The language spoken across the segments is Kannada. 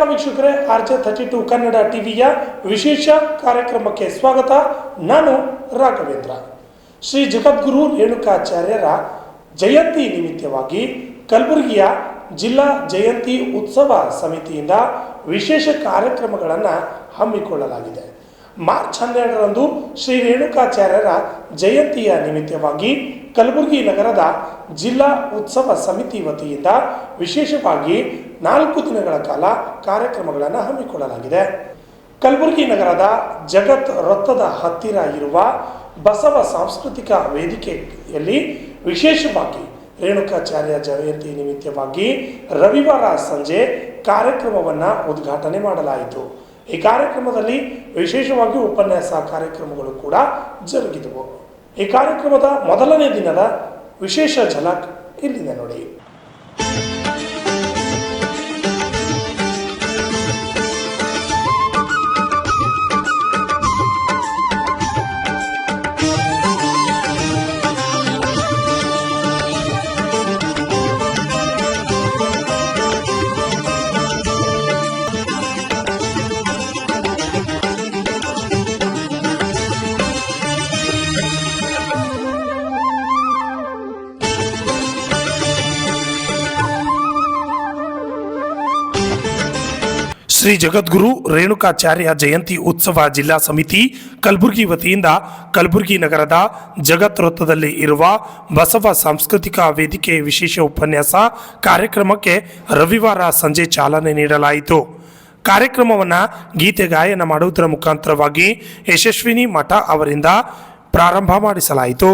ವೀಕ್ಷಕರೇ, RJ32 ಕನ್ನಡ ಟಿವಿಯ ವಿಶೇಷ ಕಾರ್ಯಕ್ರಮಕ್ಕೆ ಸ್ವಾಗತ. ನಾನು ರಾಘವೇಂದ್ರ. ಶ್ರೀ ಜಗದ್ಗುರು ರೇಣುಕಾಚಾರ್ಯರ ಜಯಂತಿ ನಿಮಿತ್ತವಾಗಿ ಕಲಬುರಗಿಯ ಜಿಲ್ಲಾ ಜಯಂತಿ ಉತ್ಸವ ಸಮಿತಿಯಿಂದ ವಿಶೇಷ ಕಾರ್ಯಕ್ರಮಗಳನ್ನು ಹಮ್ಮಿಕೊಳ್ಳಲಾಗಿದೆ. ಮಾರ್ಚ್ 12ರಂದು ಶ್ರೀ ರೇಣುಕಾಚಾರ್ಯರ ಜಯಂತಿಯ ನಿಮಿತ್ತವಾಗಿ ಕಲಬುರಗಿ ನಗರದ ಜಿಲ್ಲಾ ಉತ್ಸವ ಸಮಿತಿ ವತಿಯಿಂದ ವಿಶೇಷವಾಗಿ 4 ದಿನಗಳ ಕಾಲ ಕಾರ್ಯಕ್ರಮಗಳನ್ನು ಹಮ್ಮಿಕೊಳ್ಳಲಾಗಿದೆ. ಕಲಬುರಗಿ ನಗರದ ಜಗತ್ ವೃತ್ತದ ಹತ್ತಿರ ಇರುವ ಬಸವ ಸಾಂಸ್ಕೃತಿಕ ವೇದಿಕೆಯಲ್ಲಿ ವಿಶೇಷವಾಗಿ ರೇಣುಕಾಚಾರ್ಯ ಜಯಂತಿ ನಿಮಿತ್ತವಾಗಿ ರವಿವಾರ ಸಂಜೆ ಕಾರ್ಯಕ್ರಮವನ್ನು ಉದ್ಘಾಟನೆ ಮಾಡಲಾಯಿತು. ಈ ಕಾರ್ಯಕ್ರಮದಲ್ಲಿ ವಿಶೇಷವಾಗಿ ಉಪನ್ಯಾಸ ಕಾರ್ಯಕ್ರಮಗಳು ಕೂಡ ಜರುಗಿದವು. ಈ ಕಾರ್ಯಕ್ರಮದ ಮೊದಲನೇ ದಿನದ ವಿಶೇಷ ಝಲಕ್ ಇಲ್ಲಿದೆ ನೋಡಿ. ಶ್ರೀ ಜಗದ್ಗುರು ರೇಣುಕಾಚಾರ್ಯ ಜಯಂತಿ ಉತ್ಸವ ಜಿಲ್ಲಾ ಸಮಿತಿ ಕಲಬುರಗಿ ವತಿಯಿಂದ ಕಲಬುರಗಿ ನಗರದ ಜಗತ್ ವೃತ್ತದಲ್ಲಿ ಇರುವ ಬಸವ ಸಾಂಸ್ಕೃತಿಕ ವೇದಿಕೆ ವಿಶೇಷ ಉಪನ್ಯಾಸ ಕಾರ್ಯಕ್ರಮಕ್ಕೆ ರವಿವಾರ ಸಂಜೆ ಚಾಲನೆ ನೀಡಲಾಯಿತು. ಕಾರ್ಯಕ್ರಮವನ್ನು ಗೀತೆ ಗಾಯನ ಮಾಡುವುದರ ಮುಖಾಂತರವಾಗಿ ಯಶಸ್ವಿನಿ ಮಠ ಅವರಿಂದ ಪ್ರಾರಂಭ ಮಾಡಿಸಲಾಯಿತು.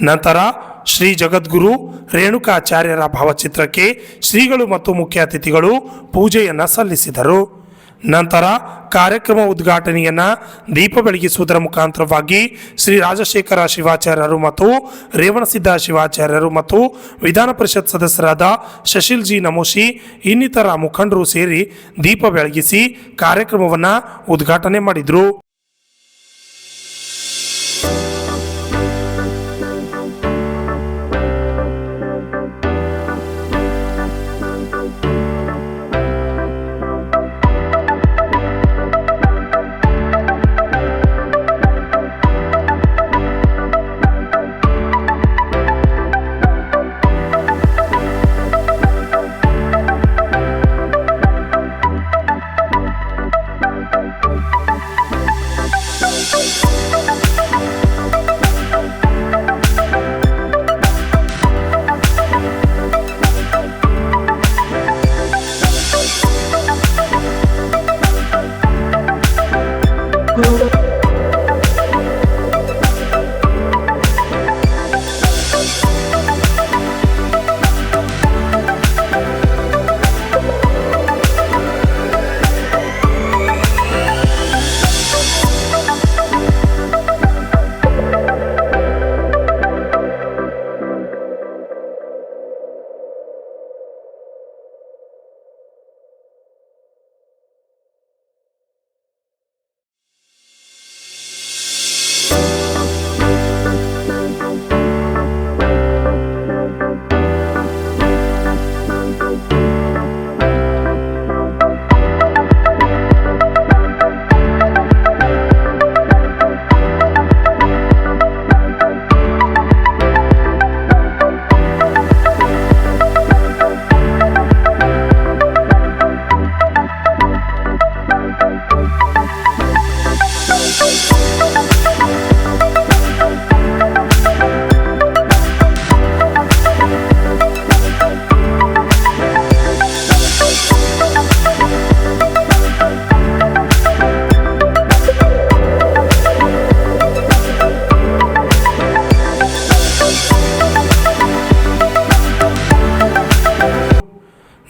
ನಂತರ ಶ್ರೀ ಜಗದ್ಗುರು ರೇಣುಕಾಚಾರ್ಯರ ಭಾವಚಿತ್ರಕ್ಕೆ ಶ್ರೀಗಳು ಮತ್ತು ಮುಖ್ಯ ಅತಿಥಿಗಳು ಪೂಜೆಯನ್ನು ಸಲ್ಲಿಸಿದರು. ನಂತರ ಕಾರ್ಯಕ್ರಮ ಉದ್ಘಾಟನೆಯನ್ನ ದೀಪ ಬೆಳಗಿಸುವುದರ ಮುಖಾಂತರವಾಗಿ ಶ್ರೀ ರಾಜಶೇಖರ ಶಿವಾಚಾರ್ಯರು ಮತ್ತು ರೇವಣಸಿದ್ಧ ಶಿವಾಚಾರ್ಯರು ಮತ್ತು ವಿಧಾನ ಪರಿಷತ್ ಸದಸ್ಯರಾದ ಶಶಿಲ್ ಜಿ ನಮೋಶಿ ಇನ್ನಿತರ ಮುಖಂಡರು ಸೇರಿ ದೀಪ ಬೆಳಗಿಸಿ ಕಾರ್ಯಕ್ರಮವನ್ನು ಉದ್ಘಾಟನೆ ಮಾಡಿದರು.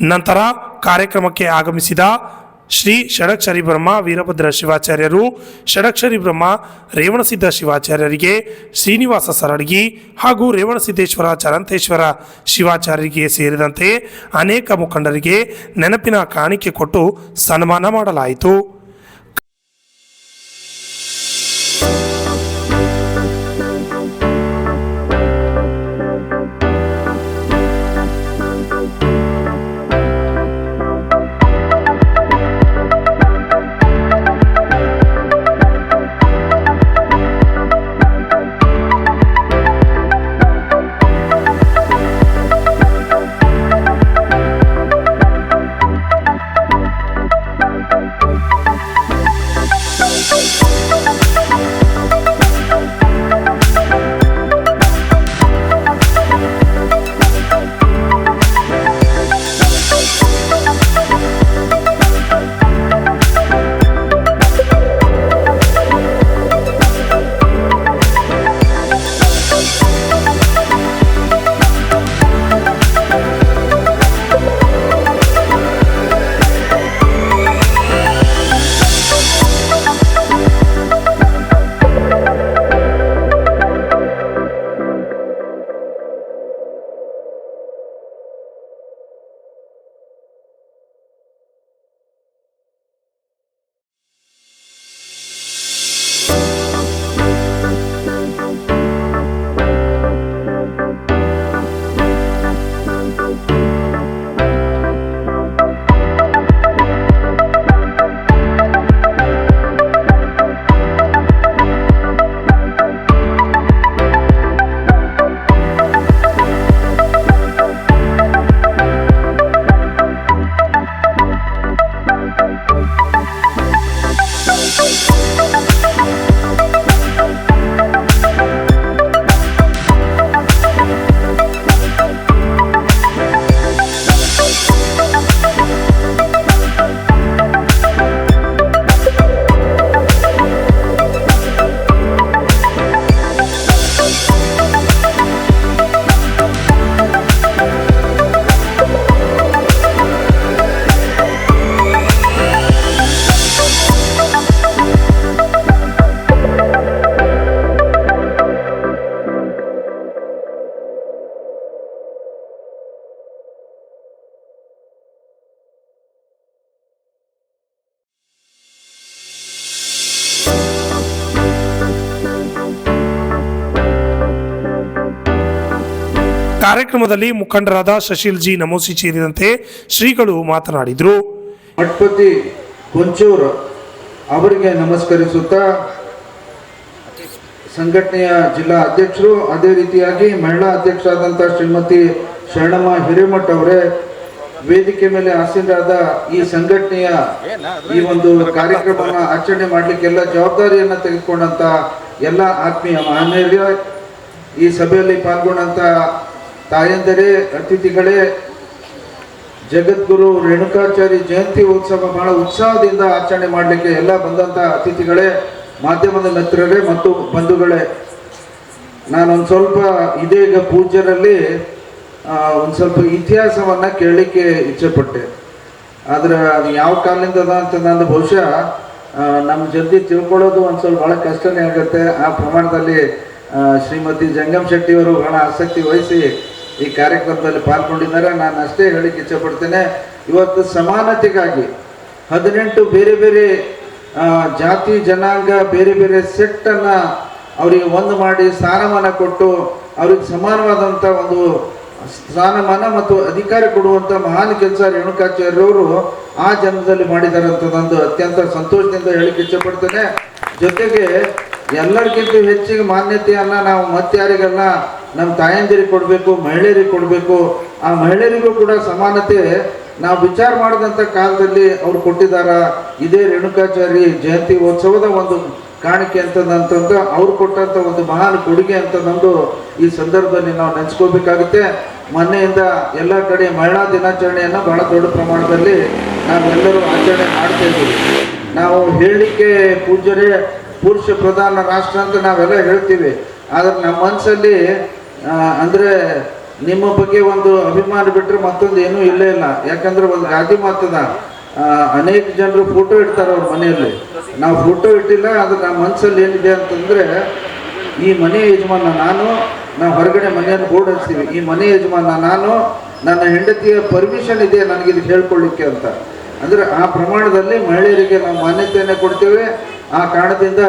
ನಂತರ ಕಾರ್ಯಕ್ರಮಕ್ಕೆ ಆಗಮಿಸಿದ ಶ್ರೀ ಷಡಕ್ಷರಿ ಬ್ರಹ್ಮ ವೀರಭದ್ರ ಶಿವಾಚಾರ್ಯರು, ಷಡಕ್ಷರಿ ಬ್ರಹ್ಮ ರೇವಣಸಿದ್ಧ ಶಿವಾಚಾರ್ಯರಿಗೆ, ಶ್ರೀನಿವಾಸ ಸರಡಗಿ ಹಾಗೂ ರೇವಣಸಿದ್ದೇಶ್ವರ ಚರಂತೇಶ್ವರ ಶಿವಾಚಾರ್ಯರಿಗೆ ಸೇರಿದಂತೆ ಅನೇಕ ಮುಖಂಡರಿಗೆ ನೆನಪಿನ ಕಾಣಿಕೆ ಕೊಟ್ಟು ಸನ್ಮಾನ ಮಾಡಲಾಯಿತು. ಕಾರ್ಯಕ್ರಮದಲ್ಲಿ ಮುಖಂಡರಾದ ಶಶಿಲ್ ಜಿ ನಮೋಸಿ ಸೇರಿದಂತೆ ಶ್ರೀಗಳು ಮಾತನಾಡಿದರು. ಮಠಪತಿ ಕೊಂಚೂರು ಅವರಿಗೆ ನಮಸ್ಕರಿಸುತ್ತಾ ಸಂಘಟನೆಯ ಜಿಲ್ಲಾ ಅಧ್ಯಕ್ಷರು, ಅದೇ ರೀತಿಯಾಗಿ ಮಹಿಳಾ ಅಧ್ಯಕ್ಷರಾದಂಥ ಶ್ರೀಮತಿ ಶರಣಮ್ಮ ಹಿರೇಮಠ್ ಅವರೇ, ವೇದಿಕೆ ಮೇಲೆ ಆಸೀನರಾದ ಈ ಸಂಘಟನೆಯ ಈ ಒಂದು ಕಾರ್ಯಕ್ರಮವನ್ನು ಆಚರಣೆ ಮಾಡಲಿಕ್ಕೆಲ್ಲ ಜವಾಬ್ದಾರಿಯನ್ನು ತೆಗೆದುಕೊಂಡಂಥ ಎಲ್ಲ ಆತ್ಮೀಯ ಮಹನೀಯರೇ, ಈ ಸಭೆಯಲ್ಲಿ ಪಾಲ್ಗೊಂಡಂಥ ತಾಯಂದರೇ, ಅತಿಥಿಗಳೇ, ಜಗದ್ಗುರು ರೇಣುಕಾಚಾರ್ಯ ಜಯಂತಿ ಉತ್ಸವ ಬಹಳ ಉತ್ಸಾಹದಿಂದ ಆಚರಣೆ ಮಾಡಲಿಕ್ಕೆ ಎಲ್ಲ ಬಂದಂಥ ಅತಿಥಿಗಳೇ, ಮಾಧ್ಯಮದ ಮಿತ್ರರೇ ಮತ್ತು ಬಂಧುಗಳೇ, ನಾನೊಂದು ಸ್ವಲ್ಪ ಇದೀಗ ಪೂಜ್ಯರಲ್ಲಿ ಒಂದು ಸ್ವಲ್ಪ ಇತಿಹಾಸವನ್ನು ಕೇಳಲಿಕ್ಕೆ ಇಚ್ಛೆಪಟ್ಟೆ. ಆದರೆ ಅದು ಯಾವ ಕಾಲದಿಂದ ಅದ ಅಂತ ನಾನು ಬಹುಶಃ ನಮ್ಮ ಜಲ್ದಿ ತಿಳ್ಕೊಳ್ಳೋದು ಒಂದು ಸ್ವಲ್ಪ ಭಾಳ ಕಷ್ಟನೇ ಆಗುತ್ತೆ. ಆ ಪ್ರಮಾಣದಲ್ಲಿ ಶ್ರೀಮತಿ ಜಂಗಮ್ ಶೆಟ್ಟಿಯವರು ಬಹಳ ಆಸಕ್ತಿ ವಹಿಸಿ ಈ ಕಾರ್ಯಕ್ರಮದಲ್ಲಿ ಪಾಲ್ಗೊಂಡಿದ್ದಾರೆ. ನಾನು ಅಷ್ಟೇ ಹೇಳಿಕ್ಕೆ ಇಚ್ಛೆಪಡ್ತೇನೆ, ಇವತ್ತು ಸಮಾನತೆಗಾಗಿ 18 ಬೇರೆ ಬೇರೆ ಜಾತಿ ಜನಾಂಗ ಬೇರೆ ಬೇರೆ ಸೆಟ್ಟನ್ನು ಅವರಿಗೆ ಒಂದು ಮಾಡಿ ಸ್ಥಾನಮಾನ ಕೊಟ್ಟು ಅವ್ರಿಗೆ ಸಮಾನವಾದಂಥ ಒಂದು ಸ್ಥಾನಮಾನ ಮತ್ತು ಅಧಿಕಾರ ಕೊಡುವಂಥ ಮಹಾನ್ ಕೆಲಸ ರೇಣುಕಾಚಾರ್ಯರವರು ಆ ಜನ್ಮದಲ್ಲಿ ಮಾಡಿದ್ದಾರೆ ಅಂತದೊಂದು ಅತ್ಯಂತ ಸಂತೋಷದಿಂದ ಹೇಳಿಕ್ಕೆ ಇಚ್ಛೆಪಡ್ತೇನೆ. ಜೊತೆಗೆ ಎಲ್ಲರಿಗಿಂತ ಹೆಚ್ಚಿಗೆ ಮಾನ್ಯತೆಯನ್ನು ನಾವು ಮತ್ತಾರಿಗೆಲ್ಲ ನಮ್ಮ ತಾಯಂದಿರಿಗೆ ಕೊಡಬೇಕು, ಮಹಿಳೆಯರಿಗೆ ಕೊಡಬೇಕು. ಆ ಮಹಿಳೆಯರಿಗೂ ಕೂಡ ಸಮಾನತೆ ನಾವು ವಿಚಾರ ಮಾಡಿದಂಥ ಕಾಲದಲ್ಲಿ ಅವ್ರು ಕೊಟ್ಟಿದ್ದಾರ. ಇದೇ ರೇಣುಕಾಚಾರ್ಯ ಜಯಂತಿ ಉತ್ಸವದ ಒಂದು ಕಾಣಿಕೆ ಅಂತಂದು ಅವ್ರು ಕೊಟ್ಟಂಥ ಒಂದು ಮಹಾನ್ ಕೊಡುಗೆ ಅಂತಂದು ಈ ಸಂದರ್ಭದಲ್ಲಿ ನಾವು ನೆನೆಸ್ಕೋಬೇಕಾಗುತ್ತೆ. ಮೊನ್ನೆಯಿಂದ ಎಲ್ಲ ಕಡೆ ಮಹಿಳಾ ದಿನಾಚರಣೆಯನ್ನು ಬಹಳ ದೊಡ್ಡ ಪ್ರಮಾಣದಲ್ಲಿ ನಾವೆಲ್ಲರೂ ಆಚರಣೆ ಮಾಡ್ತಾ ಇದ್ದೀವಿ. ನಾವು ಹೇಳಲಿಕ್ಕೆ ಪೂಜ್ಯರೇ ಪುರುಷ ಪ್ರಧಾನ ರಾಷ್ಟ್ರ ಅಂತ ನಾವೆಲ್ಲ ಹೇಳ್ತೀವಿ, ಆದರೆ ನಮ್ಮ ಮನಸ್ಸಲ್ಲಿ ಅಂದರೆ ನಿಮ್ಮ ಬಗ್ಗೆ ಒಂದು ಅಭಿಮಾನ ಬಿಟ್ಟರೆ ಮತ್ತೊಂದು ಏನೂ ಇಲ್ಲೇ ಇಲ್ಲ. ಯಾಕಂದ್ರೆ ಒಂದು ಗಾದಿ ಮಾತದ, ಅನೇಕ ಜನರು ಫೋಟೋ ಇಡ್ತಾರೆ ಅವ್ರ ಮನೆಯಲ್ಲಿ. ನಾವು ಫೋಟೋ ಇಟ್ಟಿಲ್ಲ, ಅದು ನಮ್ಮ ಮನಸ್ಸಲ್ಲಿ ಏನಿದೆ ಅಂತಂದರೆ, ಈ ಮನೆ ಯಜಮಾನ ನಾನು, ನಾವು ಹೊರಗಡೆ ಮನೆಯನ್ನು ಬೋರ್ಡ್ ಹಚ್ತೀವಿ, ಈ ಮನೆ ಯಜಮಾನ ನಾನು, ನನ್ನ ಹೆಂಡತಿಯ ಪರ್ಮಿಷನ್ ಇದೆ ನನಗಿದು ಹೇಳ್ಕೊಳ್ಳಿಕ್ಕೆ ಅಂತ. ಅಂದರೆ ಆ ಪ್ರಮಾಣದಲ್ಲಿ ಮಹಿಳೆಯರಿಗೆ ನಾವು ಮಾನ್ಯತೆಯನ್ನು ಕೊಡ್ತೇವೆ. ಆ ಕಾರಣದಿಂದ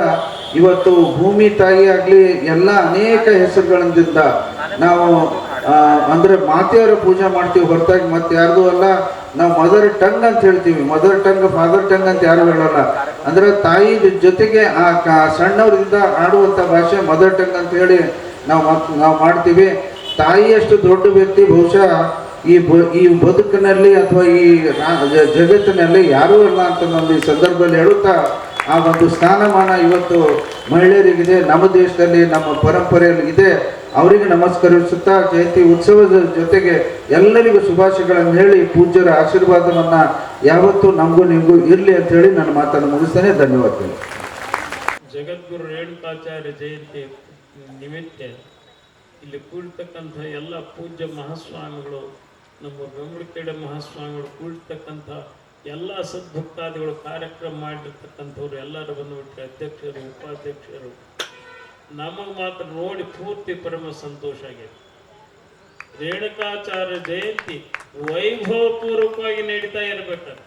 ಇವತ್ತು ಭೂಮಿ ತಾಯಿ ಆಗಲಿ ಎಲ್ಲ ಅನೇಕ ಹೆಸರುಗಳಿಂದ ನಾವು ಅಂದರೆ ಮಾತೆಯವರ ಪೂಜೆ ಮಾಡ್ತೀವಿ ಹೊರತಾಗಿ ಮತ್ತೆ ಯಾರ್ದು ಅಲ್ಲ. ನಾವು ಮದರ್ ಟಂಗ್ ಅಂತ ಹೇಳ್ತೀವಿ, ಮದರ್ ಟಂಗ್ ಫಾದರ್ ಟಂಗ್ ಅಂತ ಯಾರು ಹೇಳಲ್ಲ. ಅಂದರೆ ತಾಯಿ ಜೊತೆಗೆ ಆ ಸಣ್ಣವರಿಂದ ಆಡುವಂಥ ಭಾಷೆ ಮದರ್ ಟಂಗ್ ಅಂತ ಹೇಳಿ ನಾವು ಮಾಡ್ತೀವಿ. ತಾಯಿಯಷ್ಟು ದೊಡ್ಡ ವ್ಯಕ್ತಿ ಬಹುಶಃ ಈ ಬದುಕಿನಲ್ಲಿ ಅಥವಾ ಈ ಜಗತ್ತಿನಲ್ಲಿ ಯಾರೂ ಇಲ್ಲ ಅಂತ ನಾನು ಈ ಸಂದರ್ಭದಲ್ಲಿ ಹೇಳುತ್ತಾ, ಆ ಒಂದು ಸ್ಥಾನಮಾನ ಇವತ್ತು ಮಹಿಳೆಯರಿಗಿದೆ, ನಮ್ಮ ದೇಶದಲ್ಲಿ ನಮ್ಮ ಪರಂಪರೆಯಲ್ಲಿ ಇದೆ. ಅವರಿಗೆ ನಮಸ್ಕರಿಸುತ್ತಾ ಜಯಂತಿ ಉತ್ಸವದ ಜೊತೆಗೆ ಎಲ್ಲರಿಗೂ ಶುಭಾಶಯಗಳನ್ನು ಹೇಳಿ ಪೂಜ್ಯರ ಆಶೀರ್ವಾದವನ್ನು ಯಾವತ್ತೂ ನಮಗೂ ನಿಮಗೂ ಇರಲಿ ಅಂತ ಹೇಳಿ ನನ್ನ ಮಾತನ್ನು ಮುಗಿಸ್ತೇನೆ. ಧನ್ಯವಾದಗಳು. ಜಗದ್ಗುರು ರೇಣುಕಾಚಾರ್ಯ ಜಯಂತಿ ನಿಮಿತ್ತ ಇಲ್ಲಿ ಕೂಡಿರ್ತಕ್ಕಂಥ ಎಲ್ಲ ಪೂಜ್ಯ ಮಹಾಸ್ವಾಮಿಗಳು, ನಮ್ಮ ಬೆಂಬಳಕೆರೆ ಮಹಾಸ್ವಾಮಿಗಳು, ಕೂಡಿರ್ತಕ್ಕಂಥ ಎಲ್ಲ ಸದ್ಭಕ್ತಾದಿಗಳು, ಕಾರ್ಯಕ್ರಮ ಮಾಡಿರ್ತಕ್ಕಂಥವ್ರು ಎಲ್ಲರೂ ಬಂದುಬಿಟ್ರೆ, ಅಧ್ಯಕ್ಷರು ಉಪಾಧ್ಯಕ್ಷರು, ನಮಗೆ ಮಾತ್ರ ನೋಡಿ ಪೂರ್ತಿ ಪರಮ ಸಂತೋಷ ಆಗಿದೆ. ರೇಣುಕಾಚಾರ್ಯ ಜಯಂತಿ ವೈಭವಪೂರ್ವಕವಾಗಿ ನಡೀತಾ ಇರಬೇಕಾದ್ರೆ,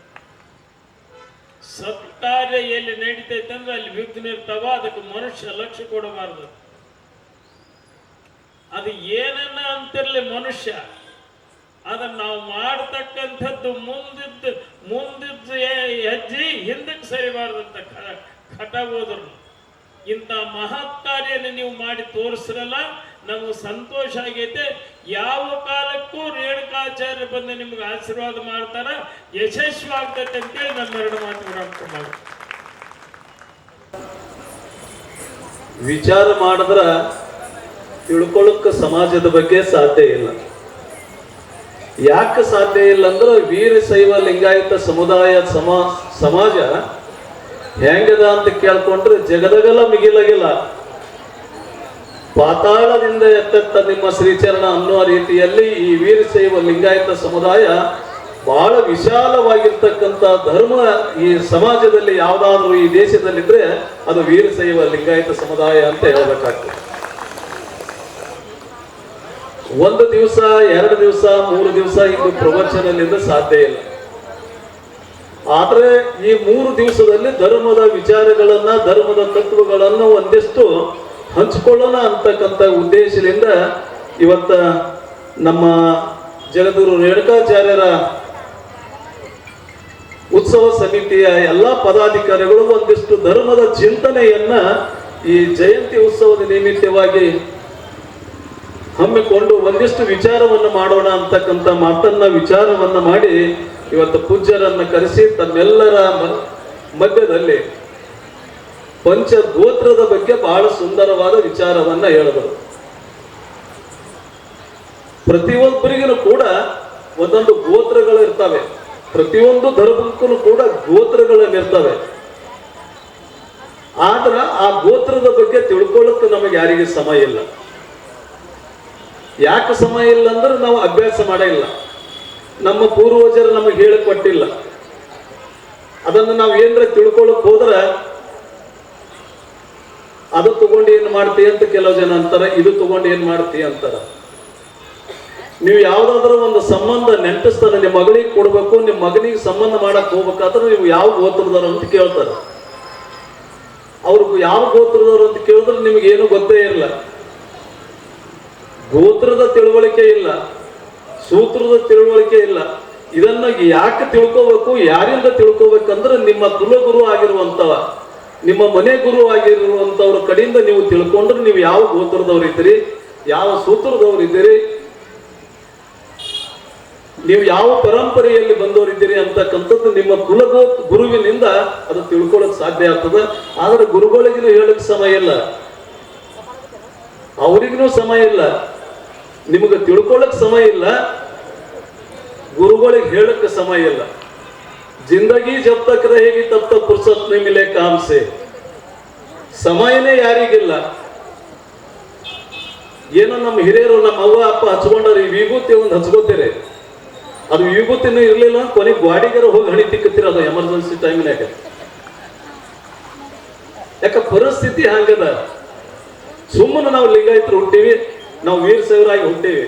ಸತ್ಕಾರ್ಯ ಎಲ್ಲಿ ನಡೀತೈತೆ ಅಂದ್ರೆ ಅಲ್ಲಿ ವಿಘ್ನ ಇರ್ತಾವ, ಅದಕ್ಕೆ ಮನುಷ್ಯ ಲಕ್ಷ್ಯ ಕೊಡಬಾರ್ದು. ಅದು ಏನನ್ನ ಅಂತಿರ್ಲಿ ಮನುಷ್ಯ, ಅದನ್ನ ನಾವು ಮಾಡತಕ್ಕಂಥದ್ದು ಮುಂದಿದ್ದು ಹೆಜ್ಜೆ ಹಿಂದಕ್ಕೆ ಸರಿಬಾರ್ದಂತ ಕಟ ಹೋದ್ರು. ಇಂಥ ಮಹತ್ ಕಾರ್ಯನ ನೀವು ಮಾಡಿ ತೋರಿಸ್ರಲ್ಲ, ನಮಗೆ ಸಂತೋಷ ಆಗೈತೆ. ಯಾವ ಕಾಲಕ್ಕೂ ರೇಣುಕಾಚಾರ್ಯ ಬಂದು ನಿಮ್ಗೆ ಆಶೀರ್ವಾದ ಮಾಡ್ತಾರ, ಯಶಸ್ವಿ ಆಗ್ತೈತೆ ಅಂತೇಳಿ ನಮ್ಮ ಎರಡು ಮಾತು ಮಾಡಿ ವಿಚಾರ ಮಾಡಿದ್ರ ತಿಳ್ಕೊಳ್ಳೋಕೆ ಸಮಾಜದ ಬಗ್ಗೆ ಸಾಧ್ಯ ಇಲ್ಲ. ಯಾಕೆ ಸಾಧ್ಯ ಇಲ್ಲ ಅಂದ್ರೆ ವೀರಶೈವ ಲಿಂಗಾಯತ ಸಮುದಾಯ ಸಮಾಜ ಹೆಂಗದ ಅಂತ ಕೇಳ್ಕೊಂಡ್ರೆ ಜಗದಗಲ ಮಿಗಿಲಗಿಲ್ಲ, ಪಾತಾಳದಿಂದ ಎತ್ತೆತ್ತ ನಿಮ್ಮ ಶ್ರೀಚರಣ ಅನ್ನುವ ರೀತಿಯಲ್ಲಿ ಈ ವೀರಶೈವ ಲಿಂಗಾಯತ ಸಮುದಾಯ ಬಹಳ ವಿಶಾಲವಾಗಿರ್ತಕ್ಕಂಥ ಧರ್ಮ ಈ ಸಮಾಜದಲ್ಲಿ ಯಾವುದಾದ್ರೂ ಈ ದೇಶದಲ್ಲಿದ್ರೆ ಅದು ವೀರಶೈವ ಲಿಂಗಾಯತ ಸಮುದಾಯ ಅಂತ ಹೇಳಬೇಕಾಗ್ತದೆ. ಒಂದು ದಿವಸ, 2 ದಿವಸ, 3 ದಿವಸ ಇದು ಪ್ರವಚನದಿಂದ ಸಾಧ್ಯ ಇಲ್ಲ. ಆದ್ರೆ ಈ 3 ದಿವಸದಲ್ಲಿ ಧರ್ಮದ ವಿಚಾರಗಳನ್ನ, ಧರ್ಮದ ತತ್ವಗಳನ್ನು ಒಂದಿಷ್ಟು ಹಂಚಿಕೊಳ್ಳೋಣ ಅಂತಕ್ಕಂಥ ಉದ್ದೇಶದಿಂದ ಇವತ್ತ ನಮ್ಮ ಜಗದ್ಗುರು ರೇಣುಕಾಚಾರ್ಯರ ಉತ್ಸವ ಸಮಿತಿಯ ಎಲ್ಲ ಪದಾಧಿಕಾರಿಗಳು ಒಂದಿಷ್ಟು ಧರ್ಮದ ಚಿಂತನೆಯನ್ನ ಈ ಜಯಂತಿ ಉತ್ಸವದ ನಿಮಿತ್ತವಾಗಿ ಹಮ್ಮಿಕೊಂಡು ಒಂದಿಷ್ಟು ವಿಚಾರವನ್ನು ಮಾಡೋಣ ಅಂತಕ್ಕಂಥ ವಿಚಾರವನ್ನ ಮಾಡಿ ಇವತ್ತು ಪೂಜ್ಯರನ್ನ ಕರೆಸಿ ತಮ್ಮೆಲ್ಲರ ಮಧ್ಯದಲ್ಲಿ ಪಂಚಗೋತ್ರದ ಬಗ್ಗೆ ಬಹಳ ಸುಂದರವಾದ ವಿಚಾರವನ್ನ ಹೇಳಿದರು. ಪ್ರತಿಯೊಬ್ಬರಿಗೂ ಕೂಡ ಒಂದೊಂದು ಗೋತ್ರಗಳು ಇರ್ತವೆ, ಪ್ರತಿಯೊಂದು ಧರ್ಮಕ್ಕೂ ಕೂಡ ಗೋತ್ರಗಳಿರ್ತವೆ. ಆದ್ರ ಆ ಗೋತ್ರದ ಬಗ್ಗೆ ತಿಳ್ಕೊಳ್ಳೋಕೆ ನಮಗೆ ಯಾರಿಗೆ ಸಮಯ ಇಲ್ಲ. ಯಾಕೆ ಸಮಯ ಇಲ್ಲ ಅಂದ್ರೆ ನಾವು ಅಭ್ಯಾಸ ಮಾಡೇ ಇಲ್ಲ, ನಮ್ಮ ಪೂರ್ವಜರು ನಮಗೆ ಹೇಳಿಕೊಟ್ಟಿಲ್ಲ. ಅದನ್ನು ನಾವು ಏನ್ರ ತಿಳ್ಕೊಳ್ಳಕ್ ಹೋದ್ರೆ ಅದು ತಗೊಂಡು ಏನ್ ಮಾಡ್ತೀಯ ಅಂತ ಕೆಲವು ಜನ ಅಂತಾರ, ಇದು ತಗೊಂಡು ಏನ್ ಮಾಡ್ತೀಯ ಅಂತಾರ. ನೀವು ಯಾವ್ದಾದ್ರು ಒಂದು ಸಂಬಂಧ ನೆಂಟಿಸ್ತಾನೆ, ನಿಮ್ಮ ಮಗಳಿಗೆ ಕೊಡ್ಬೇಕು, ನಿಮ್ಮ ಮಗನಿಗೆ ಸಂಬಂಧ ಮಾಡಕ್ ಹೋಗ್ಬೇಕಾದ್ರೆ ನೀವು ಯಾವ ಗೋತ್ರದವರು ಅಂತ ಕೇಳ್ತಾರೆ. ಅವ್ರಿಗೆ ಯಾವ ಗೋತ್ರದವರು ಅಂತ ಕೇಳಿದ್ರೆ ನಿಮ್ಗೆ ಏನು ಗೊತ್ತೇ ಇರಲ್ಲ. ಗೋತ್ರದ ತಿಳುವಳಿಕೆ ಇಲ್ಲ, ಸೂತ್ರದ ತಿಳುವಳಿಕೆ ಇಲ್ಲ. ಇದನ್ನ ಯಾಕೆ ತಿಳ್ಕೋಬೇಕು, ಯಾರಿಂದ ತಿಳ್ಕೋಬೇಕಂದ್ರೆ ನಿಮ್ಮ ಕುಲಗುರು ಆಗಿರುವಂತವ, ನಿಮ್ಮ ಮನೆ ಗುರು ಆಗಿರುವಂತವ್ರ ಕಡೆಯಿಂದ ನೀವು ತಿಳ್ಕೊಂಡ್ರೆ ನೀವು ಯಾವ ಗೋತ್ರದವ್ರು ಇದ್ದೀರಿ, ಯಾವ ಸೂತ್ರದವ್ರು ಇದ್ದೀರಿ, ನೀವು ಯಾವ ಪರಂಪರೆಯಲ್ಲಿ ಬಂದವರಿದ್ದೀರಿ ಅಂತಕ್ಕಂಥದ್ದು ನಿಮ್ಮ ಗುರುವಿನಿಂದ ಅದು ತಿಳ್ಕೊಳ್ಳೋಕೆ ಸಾಧ್ಯ ಆಗ್ತದೆ. ಆದ್ರೆ ಗುರುಗಳಿಗೂ ಹೇಳಕ್ ಸಮಯ ಇಲ್ಲ, ಅವರಿಗೂ ಸಮಯ ಇಲ್ಲ, ನಿಮಗೆ ತಿಳ್ಕೊಳ್ಳಕ್ ಸಮಯ ಇಲ್ಲ, ಗುರುಗಳಿಗೆ ಹೇಳಕ್ ಸಮಯ ಇಲ್ಲ. ಜಿಂದಗಿ ಜಬ್ ತಕ್ रहेगी तब तक फुर्सत नहीं मिले काम से. ಸಮಯನೇ ಯಾರಿಗಿಲ್ಲ. ಏನೋ ನಮ್ಮ ಹಿರಿಯರು ನಮ್ಮ ಅವ್ವ ಅಪ್ಪ ಹಚ್ಕೊಂಡಾರ ಈ ವಿಭೂತಿ ಒಂದು ಹಚ್ಕೋತೀರಿ, ಅದು ವಿಭೂತಿನೂ ಇರ್ಲಿಲ್ಲ ಕೊನೆಗೆ ಗಾಡಿಗಾರ ಹೋಗಿ ಹಣಿ ತಿಕ್ಕತ್ತೀರ, ಅದು ಎಮರ್ಜೆನ್ಸಿ ಟೈಮ್ನಾಗ. ಯಾಕ ಪರಿಸ್ಥಿತಿ ಹಂಗದ. ಸುಮ್ಮನೆ ನಾವು ಲಿಂಗಾಯತರು ಹುಟ್ಟೀವಿ, ನಾವು ವೀರಶೈವರಾಗಿ ಹುಟ್ಟೀವಿ,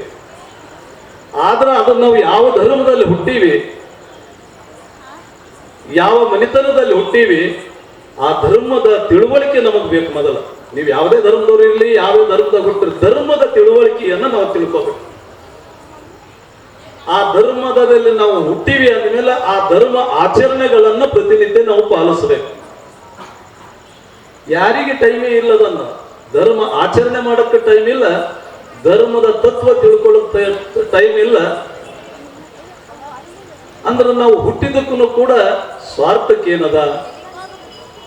ಆದ್ರ ಅದನ್ನ ನಾವು ಯಾವ ಧರ್ಮದಲ್ಲಿ ಹುಟ್ಟೀವಿ, ಯಾವ ಮನೆತನದಲ್ಲಿ ಹುಟ್ಟೀವಿ, ಆ ಧರ್ಮದ ತಿಳುವಳಿಕೆ ನಮಗ್ ಬೇಕು. ಮೊದಲ ನೀವು ಯಾವುದೇ ಧರ್ಮದವ್ರು ಇರಲಿ, ಯಾವುದೇ ಧರ್ಮದಾಗ ಹುಟ್ಟಿರಿ, ಧರ್ಮದ ತಿಳುವಳಿಕೆಯನ್ನ ನಾವು ತಿಳ್ಕೋಬೇಕು. ಆ ಧರ್ಮದಲ್ಲಿ ನಾವು ಹುಟ್ಟಿವಿ ಅಂದಮೇಲೆ ಆ ಧರ್ಮ ಆಚರಣೆಗಳನ್ನ ಪ್ರತಿನಿತ್ಯ ನಾವು ಪಾಲಿಸಬೇಕು. ಯಾರಿಗೆ ಟೈಮೇ ಇಲ್ಲದನ್ನ ಧರ್ಮ ಆಚರಣೆ ಮಾಡಕ್ಕೆ ಟೈಮ್ ಇಲ್ಲ, ಧರ್ಮದ ತತ್ವ ತಿಳ್ಕೊಳ್ಳೋಕೆ ಟೈಮ್ ಇಲ್ಲ ಅಂದ್ರೆ ನಾವು ಹುಟ್ಟಿದಕ್ಕೂ ಕೂಡ ಸ್ವಾರ್ಥಕ್ಕೆ ಏನದ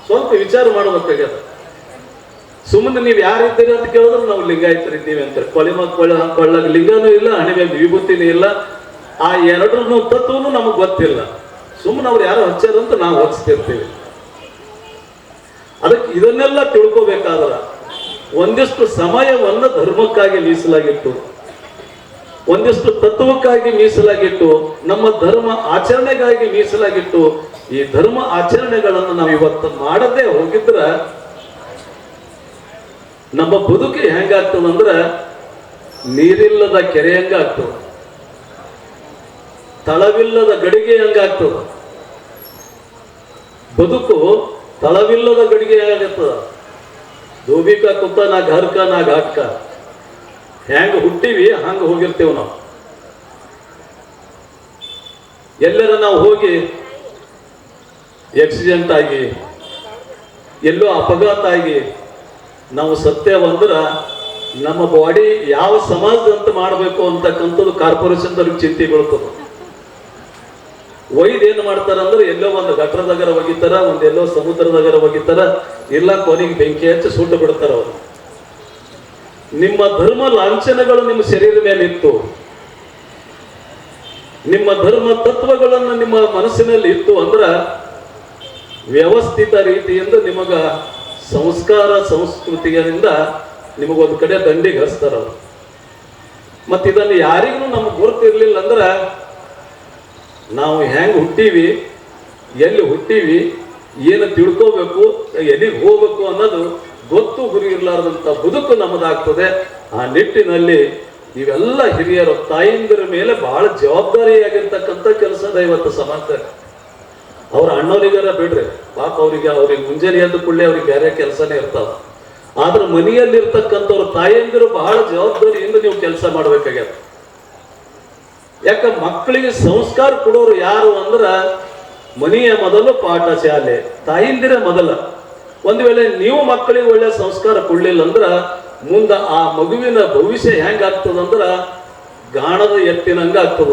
ಸ್ವಲ್ಪ ವಿಚಾರ ಮಾಡಬೇಕಾಗ್ಯದ. ಸುಮ್ಮನೆ ನೀವು ಯಾರಿದ್ದೀರಿ ಅಂತ ಕೇಳಿದ್ರೆ ನಾವು ಲಿಂಗಾಯತರಿದ್ದೀವಿ ಅಂತಾರೆ. ಕೊಳ್ಳಾಗ ಲಿಂಗನೂ ಇಲ್ಲ, ಹಣಿಮ್ಯಾಗ ವಿಭೂತಿನೂ ಇಲ್ಲ, ಆ ಎರಡರ ತತ್ವನು ನಮಗೆ ಗೊತ್ತಿಲ್ಲ. ಸುಮ್ಮನೆ ಅವ್ರು ಯಾರು ಹಚ್ಚಾರ ಅಂತ ನಾವು ಹಚ್ತಿರ್ತೀವಿ. ಅದಕ್ಕೆ ಇದನ್ನೆಲ್ಲ ತಿಳ್ಕೋಬೇಕಾದ್ರ ಒಂದಿಷ್ಟು ಸಮಯವನ್ನ ಧರ್ಮಕ್ಕಾಗಿ ಮೀಸಲಾಗಿಟ್ಟು, ಒಂದಿಷ್ಟು ತತ್ವಕ್ಕಾಗಿ ಮೀಸಲಾಗಿಟ್ಟು, ನಮ್ಮ ಧರ್ಮ ಆಚರಣೆಗಾಗಿ ಮೀಸಲಾಗಿಟ್ಟು, ಈ ಧರ್ಮ ಆಚರಣೆಗಳನ್ನು ನಾವು ಇವತ್ತು ಮಾಡದೆ ಹೋಗಿದ್ರ ನಮ್ಮ ಬದುಕು ಹೆಂಗಾಗ್ತದಂದ್ರ ನೀರಿಲ್ಲದ ಕೆರೆ ಹಂಗಾಗ್ತದ, ತಳವಿಲ್ಲದ ಗಡಿಗೆ ಹಂಗಾಗ್ತದ. ಬದುಕು ತಳವಿಲ್ಲದ ಗಡಿಗೆ ಹೇಗಾಗತ್ತದ, ಧೋಬಿಕ ಕುತ್ತ ನಾ ಘರ್ಕ ನಾ ಘಾಟ್ಕ, ಹೆಂಗ ಹುಟ್ಟಿವಿ ಹಂಗ ಹೋಗಿರ್ತೇವ್ ನಾವು. ಎಲ್ಲರ ನಾವು ಹೋಗಿ ಆಕ್ಸಿಡೆಂಟ್ ಆಗಿ ಎಲ್ಲೋ ಅಪಘಾತ ಆಗಿ ನಾವು ಸತ್ಯವಂದ್ರ ನಮ್ಮ ಬಾಡಿ ಯಾವ ಸಮಾಜದಂತ ಮಾಡಬೇಕು ಅಂತಕ್ಕಂಥದ್ದು ಕಾರ್ಪೊರೇಷನ್ದವ್ರಿಗೆ ಚಿಂತೆ ಬೀಳ್ತದೆ. ಒಯ್ದು ಏನ್ ಮಾಡ್ತಾರ ಅಂದ್ರೆ ಎಲ್ಲೋ ಒಂದು ಗಟ್ರದಾಗರ ಒಗಿತಾರ, ಒಂದೆಲ್ಲೋ ಸಮುದ್ರದಾಗರ ಒಗಿತಾರ, ಇಲ್ಲ ಕೊನೆಗೆ ಬೆಂಕಿ ಹಚ್ಚಿ ಸುಟ್ಟು ಬಿಡ್ತಾರ ಅವರು. ನಿಮ್ಮ ಧರ್ಮ ಲಾಂಛನಗಳು ನಿಮ್ಮ ಶರೀರ ಮೇಲೆ ಇತ್ತು, ನಿಮ್ಮ ಧರ್ಮ ತತ್ವಗಳನ್ನು ನಿಮ್ಮ ಮನಸ್ಸಿನಲ್ಲಿ ಇತ್ತು ಅಂದ್ರ ವ್ಯವಸ್ಥಿತ ರೀತಿಯಿಂದ ನಿಮಗ ಸಂಸ್ಕಾರ ಸಂಸ್ಕೃತಿಯಿಂದ ನಿಮಗೊಂದು ಕಡೆ ದಂಡಿಗೆ ಹಚ್ತಾರ ಅವರು. ಮತ್ತ ಇದನ್ನು ಯಾರಿಗೂ ನಮಗೆ ಗುರುತಿರ್ಲಿಲ್ಲ ಅಂದ್ರ ನಾವು ಹೆಂಗ್ ಹುಟ್ಟೀವಿ, ಎಲ್ಲಿ ಹುಟ್ಟೀವಿ, ಏನು ತಿಳ್ಕೋಬೇಕು, ಎಲ್ಲಿಗೆ ಹೋಗ್ಬೇಕು ಅನ್ನೋದು ಗೊತ್ತು ಗುರಿ ಇರ್ಲಾರ್ದಂತ ಬದುಕು ನಮ್ಮದಾಗ್ತದೆ. ಆ ನಿಟ್ಟಿನಲ್ಲಿ ನೀವೆಲ್ಲ ಹಿರಿಯರು ತಾಯಿಂದರ ಮೇಲೆ ಬಹಳ ಜವಾಬ್ದಾರಿಯಾಗಿರ್ತಕ್ಕಂಥ ಕೆಲಸದ ಇವತ್ತು ಸಮಾಜದಲ್ಲಿ. ಅವ್ರ ಅಣ್ಣವರಿಗಾರ ಬಿಡ್ರಿ, ಪಾಪ ಅವ್ರಿಗೆ ಮುಂಜಾನೆ ಎದ್ದು ಕೂಡಲೇ ಅವ್ರಿಗೆ ಬೇರೆ ಕೆಲಸನೇ ಇರ್ತಾವ. ಆದ್ರೆ ಮನೆಯಲ್ಲಿರ್ತಕ್ಕಂಥವ್ರ ತಾಯಂದಿರು ಬಹಳ ಜವಾಬ್ದಾರಿಯಿಂದ ನೀವು ಕೆಲಸ ಮಾಡ್ಬೇಕಾಗ್ಯದ. ಯಾಕ ಮಕ್ಕಳಿಗೆ ಸಂಸ್ಕಾರ ಕೊಡೋರು ಯಾರು ಅಂದ್ರ ಮನೆಯ ಮೊದಲು ಪಾಠ ಶಾಲೆ, ತಾಯಿಂದಿರೇ ಮೊದಲ. ಒಂದ್ ವೇಳೆ ನೀವು ಮಕ್ಕಳಿಗೆ ಒಳ್ಳೆ ಸಂಸ್ಕಾರ ಕೊಡ್ಲಿಲ್ಲ ಅಂದ್ರ ಮುಂದ ಆ ಮಗುವಿನ ಭವಿಷ್ಯ ಹೆಂಗ ಆಗ್ತದಂದ್ರ ಗಾಣದ ಎತ್ತಿನಂಗ ಆಗ್ತದ.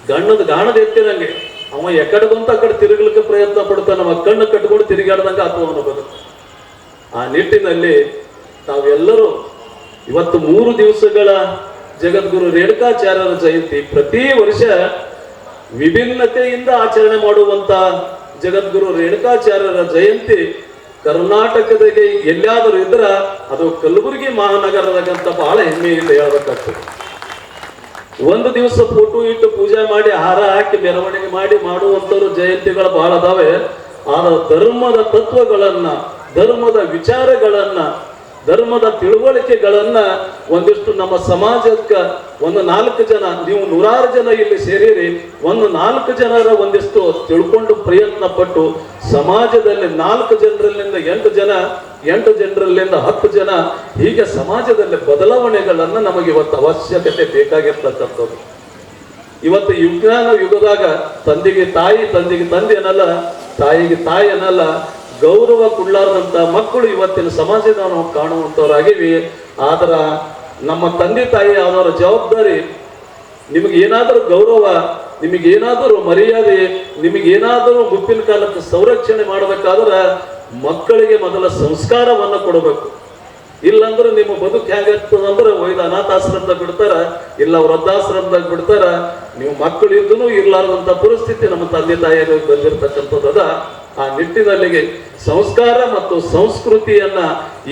ಗಾಣದ ಎತ್ತಿನಂಗೆ ಅವ ಎಕಡೆಗಂತ ಆ ಕಡೆ ತಿರುಗಲಿಕ್ಕೆ ಪ್ರಯತ್ನ ಪಡ್ತಾನ, ನಮ್ಮ ಕಣ್ಣು ಕಟ್ಕೊಂಡು ತಿರುಗಾಡ್ದಂಗ ಆಗ್ತದ ಅವನ ಬದುಕು. ಆ ನಿಟ್ಟಿನಲ್ಲಿ ತಾವೆಲ್ಲರೂ ಇವತ್ತು 3 ದಿವಸಗಳ ಜಗದ್ಗುರು ರೇಣುಕಾಚಾರ್ಯರ ಜಯಂತಿ ಪ್ರತಿ ವರ್ಷ ವಿಭಿನ್ನತೆಯಿಂದ ಆಚರಣೆ ಮಾಡುವಂತ ಜಗದ್ಗುರು ರೇಣುಕಾಚಾರ್ಯರ ಜಯಂತಿ ಕರ್ನಾಟಕದಾಗೆ ಎಲ್ಲಾದರೂ ಇದ್ರ ಅದು ಕಲಬುರಗಿ ಮಹಾನಗರದಾಗಂತ ಬಹಳ ಹೆಮ್ಮೆಯಿಂದ ಹೇಳ್ಬೇಕಾಗ್ತದೆ. ಒಂದು ದಿವಸ ಫೋಟೋ ಇಟ್ಟು ಪೂಜೆ ಮಾಡಿ ಹಾರ ಹಾಕಿ ಮೆರವಣಿಗೆ ಮಾಡಿ ಮಾಡುವಂತವ್ರು ಜಯಂತಿಗಳು ಬಹಳ ಅದಾವೆ. ಆದ ಧರ್ಮದ ತತ್ವಗಳನ್ನ, ಧರ್ಮದ ವಿಚಾರಗಳನ್ನ, ಧರ್ಮದ ತಿಳುವಳಿಕೆಗಳನ್ನ ಒಂದಿಷ್ಟು ನಮ್ಮ ಸಮಾಜಕ್ಕ ಒಂದು 4 ಜನ, ನೀವು 100 ಜನ ಇಲ್ಲಿ ಸೇರಿರಿ, ಒಂದು 4 ಜನರ ಒಂದಿಷ್ಟು ತಿಳ್ಕೊಂಡು ಪ್ರಯತ್ನ ಪಟ್ಟು ಸಮಾಜದಲ್ಲಿ 4 ಜನರಲ್ಲಿಂದ 8 ಜನ, 8 ಜನರಲ್ಲಿಂದ 10 ಜನ, ಹೀಗೆ ಸಮಾಜದಲ್ಲಿ ಬದಲಾವಣೆಗಳನ್ನ ನಮಗೆ ಇವತ್ತು ಅವಶ್ಯಕತೆ ಬೇಕಾಗಿರ್ತಕ್ಕಂಥದ್ದು. ಇವತ್ತು ವಿಜ್ಞಾನ ಯುಗದಾಗ ತಂದೆಗೆ ತಾಯಿ, ತಂದೆಗೆ ತಂದೆ ಅನ್ನಲ್ಲ, ತಾಯಿಗೆ ತಾಯಿ ಅನ್ನಲ್ಲ, ಗೌರವ ಕೊಡ್ಲಾರ್ದಂತ ಮಕ್ಕಳು ಇವತ್ತಿನ ಸಮಾಜದ ನಾವು ಕಾಣುವಂತವ್ರಾಗಿವಿ. ಆದ್ರ ನಮ್ಮ ತಂದೆ ತಾಯಿ ಅವರ ಜವಾಬ್ದಾರಿ, ನಿಮಗೇನಾದರೂ ಗೌರವ, ನಿಮಗೇನಾದರೂ ಮರ್ಯಾದೆ, ನಿಮಗೇನಾದರೂ ಮುಪ್ಪಿನ ಕಾಲಕ್ಕೆ ಸಂರಕ್ಷಣೆ ಮಾಡಬೇಕಾದ್ರೆ ಮಕ್ಕಳಿಗೆ ಮೊದಲ ಸಂಸ್ಕಾರವನ್ನು ಕೊಡಬೇಕು. ಇಲ್ಲಾಂದ್ರೆ ನಿಮ್ಮ ಬದುಕು ಹೆಂಗಾಗ್ತದಂದ್ರೆ ಒಯ್ದು ಅನಾಥಾಶ್ರಮದಾಗ ಬಿಡ್ತಾರ, ಇಲ್ಲ ವೃದ್ಧಾಶ್ರಮದಾಗ ಬಿಡ್ತಾರ. ನೀವು ಮಕ್ಕಳು ಇದ್ದೂ ಇರ್ಲಾರ್ದಂತ ಪರಿಸ್ಥಿತಿ ನಮ್ಮ ತಂದೆ ತಾಯಿಯರಿಗೆ ಬಂದಿರತಕ್ಕಂಥದ್ದದ. ಆ ನಿಟ್ಟಿನಲ್ಲಿಗೆ ಸಂಸ್ಕಾರ ಮತ್ತು ಸಂಸ್ಕೃತಿಯನ್ನ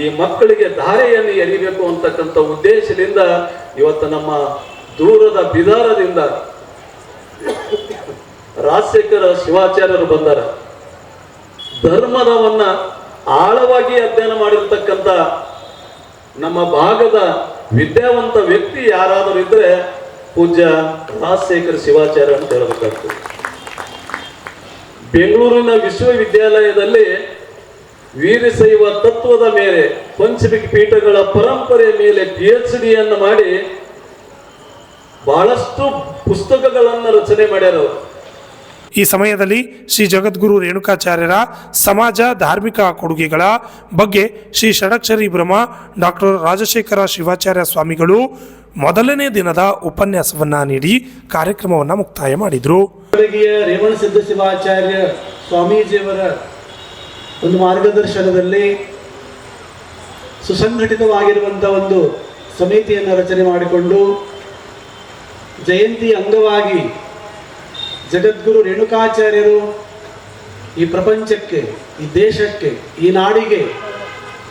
ಈ ಮಕ್ಕಳಿಗೆ ಧಾರೆಯನ್ನು ಎರಿಬೇಕು ಅಂತಕ್ಕಂಥ ಉದ್ದೇಶದಿಂದ ಇವತ್ತು ನಮ್ಮ ದೂರದ ಬಿದಾರದಿಂದ ರಾಜಶೇಖರ ಶಿವಾಚಾರ್ಯರು ಬಂದಾರ. ಧರ್ಮದವನ್ನ ಆಳವಾಗಿ ಅಧ್ಯಯನ ಮಾಡಿರ್ತಕ್ಕಂಥ ನಮ್ಮ ಭಾಗದ ವಿದ್ಯಾವಂತ ವ್ಯಕ್ತಿ ಯಾರಾದರೂ ಇದ್ರೆ ಪೂಜ್ಯ ರಾಜಶೇಖರ ಶಿವಾಚಾರ್ಯ ಅಂತ ಹೇಳಬೇಕಾಗ್ತದೆ. ಬೆಂಗಳೂರಿನ ವಿಶ್ವವಿದ್ಯಾಲಯದಲ್ಲಿ ವೀರಶೈವ ತತ್ವದ ಮೇಲೆ ಪಂಚಮಿ ಪೀಠಗಳ ಪರಂಪರೆಯ ಮೇಲೆ PhD ಅನ್ನು ಮಾಡಿ ಬಹಳಷ್ಟು ಪುಸ್ತಕಗಳನ್ನು ರಚನೆ ಮಾಡ್ಯಾರ. ಈ ಸಮಯದಲ್ಲಿ ಶ್ರೀ ಜಗದ್ಗುರು ರೇಣುಕಾಚಾರ್ಯರ ಸಮಾಜ ಧಾರ್ಮಿಕ ಕೊಡುಗೆಗಳ ಬಗ್ಗೆ ಶ್ರೀ ಷಡಕ್ಷರಿ ಬ್ರಹ್ಮ ಡಾಕ್ಟರ್ ರಾಜಶೇಖರ ಶಿವಾಚಾರ್ಯ ಸ್ವಾಮಿಗಳು ಮೊದಲನೇ ದಿನದ ಉಪನ್ಯಾಸವನ್ನ ನೀಡಿ ಕಾರ್ಯಕ್ರಮವನ್ನು ಮುಕ್ತಾಯ ಮಾಡಿದರು. ರೇವಣಸಿದ್ಧ ಶಿವಾಚಾರ್ಯ ಸ್ವಾಮೀಜಿಯವರ ಒಂದು ಮಾರ್ಗದರ್ಶನದಲ್ಲಿ ಸುಸಂಘಟಿತವಾಗಿರುವಂತಹ ಒಂದು ಸಮಿತಿಯನ್ನು ರಚನೆ ಮಾಡಿಕೊಂಡು ಜಯಂತಿ ಅಂಗವಾಗಿ ಜಗದ್ಗುರು ರೇಣುಕಾಚಾರ್ಯರು ಈ ಪ್ರಪಂಚಕ್ಕೆ, ಈ ದೇಶಕ್ಕೆ, ಈ ನಾಡಿಗೆ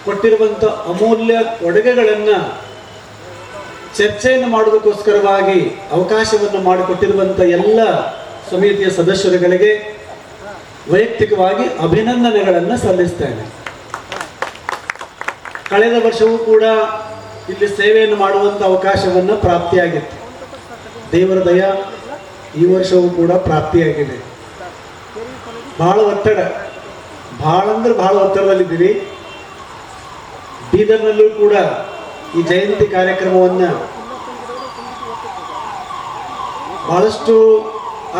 ಕೊಟ್ಟಿರುವಂಥ ಅಮೂಲ್ಯ ಕೊಡುಗೆಗಳನ್ನು ಚರ್ಚೆಯನ್ನು ಮಾಡೋದಕ್ಕೋಸ್ಕರವಾಗಿ ಅವಕಾಶವನ್ನು ಮಾಡಿಕೊಟ್ಟಿರುವಂಥ ಎಲ್ಲ ಸಮಿತಿಯ ಸದಸ್ಯರುಗಳಿಗೆ ವೈಯಕ್ತಿಕವಾಗಿ ಅಭಿನಂದನೆಗಳನ್ನು ಸಲ್ಲಿಸ್ತೇನೆ. ಕಳೆದ ವರ್ಷವೂ ಕೂಡ ಇಲ್ಲಿ ಸೇವೆಯನ್ನು ಮಾಡುವಂಥ ಅವಕಾಶವನ್ನು ಪ್ರಾಪ್ತಿಯಾಗಿತ್ತು. ದೇವರ ದಯ ಈ ವರ್ಷವೂ ಕೂಡ ಪ್ರಾಪ್ತಿಯಾಗಿದೆ. ಬಹಳ ಒತ್ತಡ, ಬಹಳ ಒತ್ತಡದಲ್ಲಿದ್ದೀವಿ. ಬೀದರ್ನಲ್ಲೂ ಕೂಡ ಈ ಜಯಂತಿ ಕಾರ್ಯಕ್ರಮವನ್ನು ಬಹಳಷ್ಟು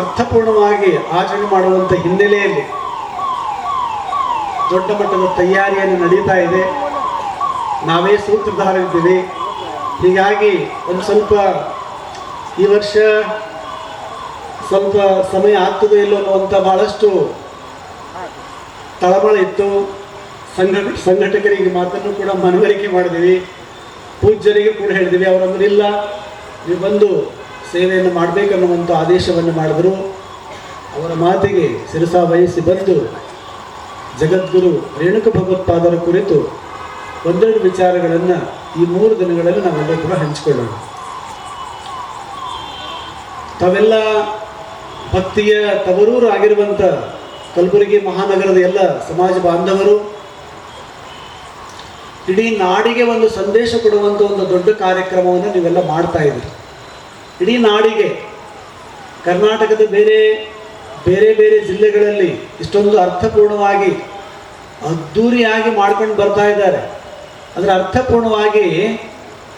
ಅರ್ಥಪೂರ್ಣವಾಗಿ ಆಚರಣೆ ಮಾಡುವಂಥ ಹಿನ್ನೆಲೆಯಲ್ಲಿ ದೊಡ್ಡ ಮಟ್ಟದ ತಯಾರಿಯನ್ನು ನಡೀತಾ ಇದೆ. ನಾವೇ ಸೂತ್ರಧಾರರಿದ್ದೀವಿ. ಹೀಗಾಗಿ ಒಂದು ಸ್ವಲ್ಪ ಈ ವರ್ಷ ಸ್ವಲ್ಪ ಸಮಯ ಆಗ್ತದೆ ಇಲ್ಲೋ ಅನ್ನುವಂಥ ಬಹಳಷ್ಟು ತಳಮಳ ಇತ್ತು. ಸಂಘಟಕರಿಗೆ ಮಾತನ್ನು ಕೂಡ ಮನವರಿಕೆ ಮಾಡಿದ್ದೀವಿ, ಪೂಜ್ಯರಿಗೆ ಕೂಡ ಹೇಳಿದ್ದೀವಿ. ಅವರಂದ್ರೆ ಇಲ್ಲ, ನೀವು ಬಂದು ಸೇವೆಯನ್ನು ಮಾಡಬೇಕನ್ನುವಂಥ ಆದೇಶವನ್ನು ಮಾಡಿದ್ರು. ಅವರ ಮಾತಿಗೆ ಶಿರಸ ವಹಿಸಿ ಬಂದು ಜಗದ್ಗುರು ರೇಣುಕ ಭಗವತ್ಪಾದರ ಕುರಿತು ಒಂದೆರಡು ವಿಚಾರಗಳನ್ನು ಈ 3 ದಿನಗಳಲ್ಲಿ ನಾವೆಲ್ಲರೂ ಕೂಡ ಹಂಚಿಕೊಳ್ಳೋಣ. ತಾವೆಲ್ಲ ಭಕ್ತಿಯ ತವರೂರು ಆಗಿರುವಂಥ ಕಲಬುರಗಿ ಮಹಾನಗರದ ಎಲ್ಲ ಸಮಾಜ ಬಾಂಧವರು ಇಡೀ ನಾಡಿಗೆ ಒಂದು ಸಂದೇಶ ಕೊಡುವಂಥ ಒಂದು ದೊಡ್ಡ ಕಾರ್ಯಕ್ರಮವನ್ನು ನೀವೆಲ್ಲ ಮಾಡ್ತಾ ಇದ್ದೀರಿ. ಇಡೀ ನಾಡಿಗೆ, ಕರ್ನಾಟಕದ ಬೇರೆ ಬೇರೆ ಬೇರೆ ಜಿಲ್ಲೆಗಳಲ್ಲಿ ಇಷ್ಟೊಂದು ಅರ್ಥಪೂರ್ಣವಾಗಿ ಅದ್ಧೂರಿಯಾಗಿ ಮಾಡ್ಕೊಂಡು ಬರ್ತಾ ಇದ್ದಾರೆ. ಅದರ ಅರ್ಥಪೂರ್ಣವಾಗಿ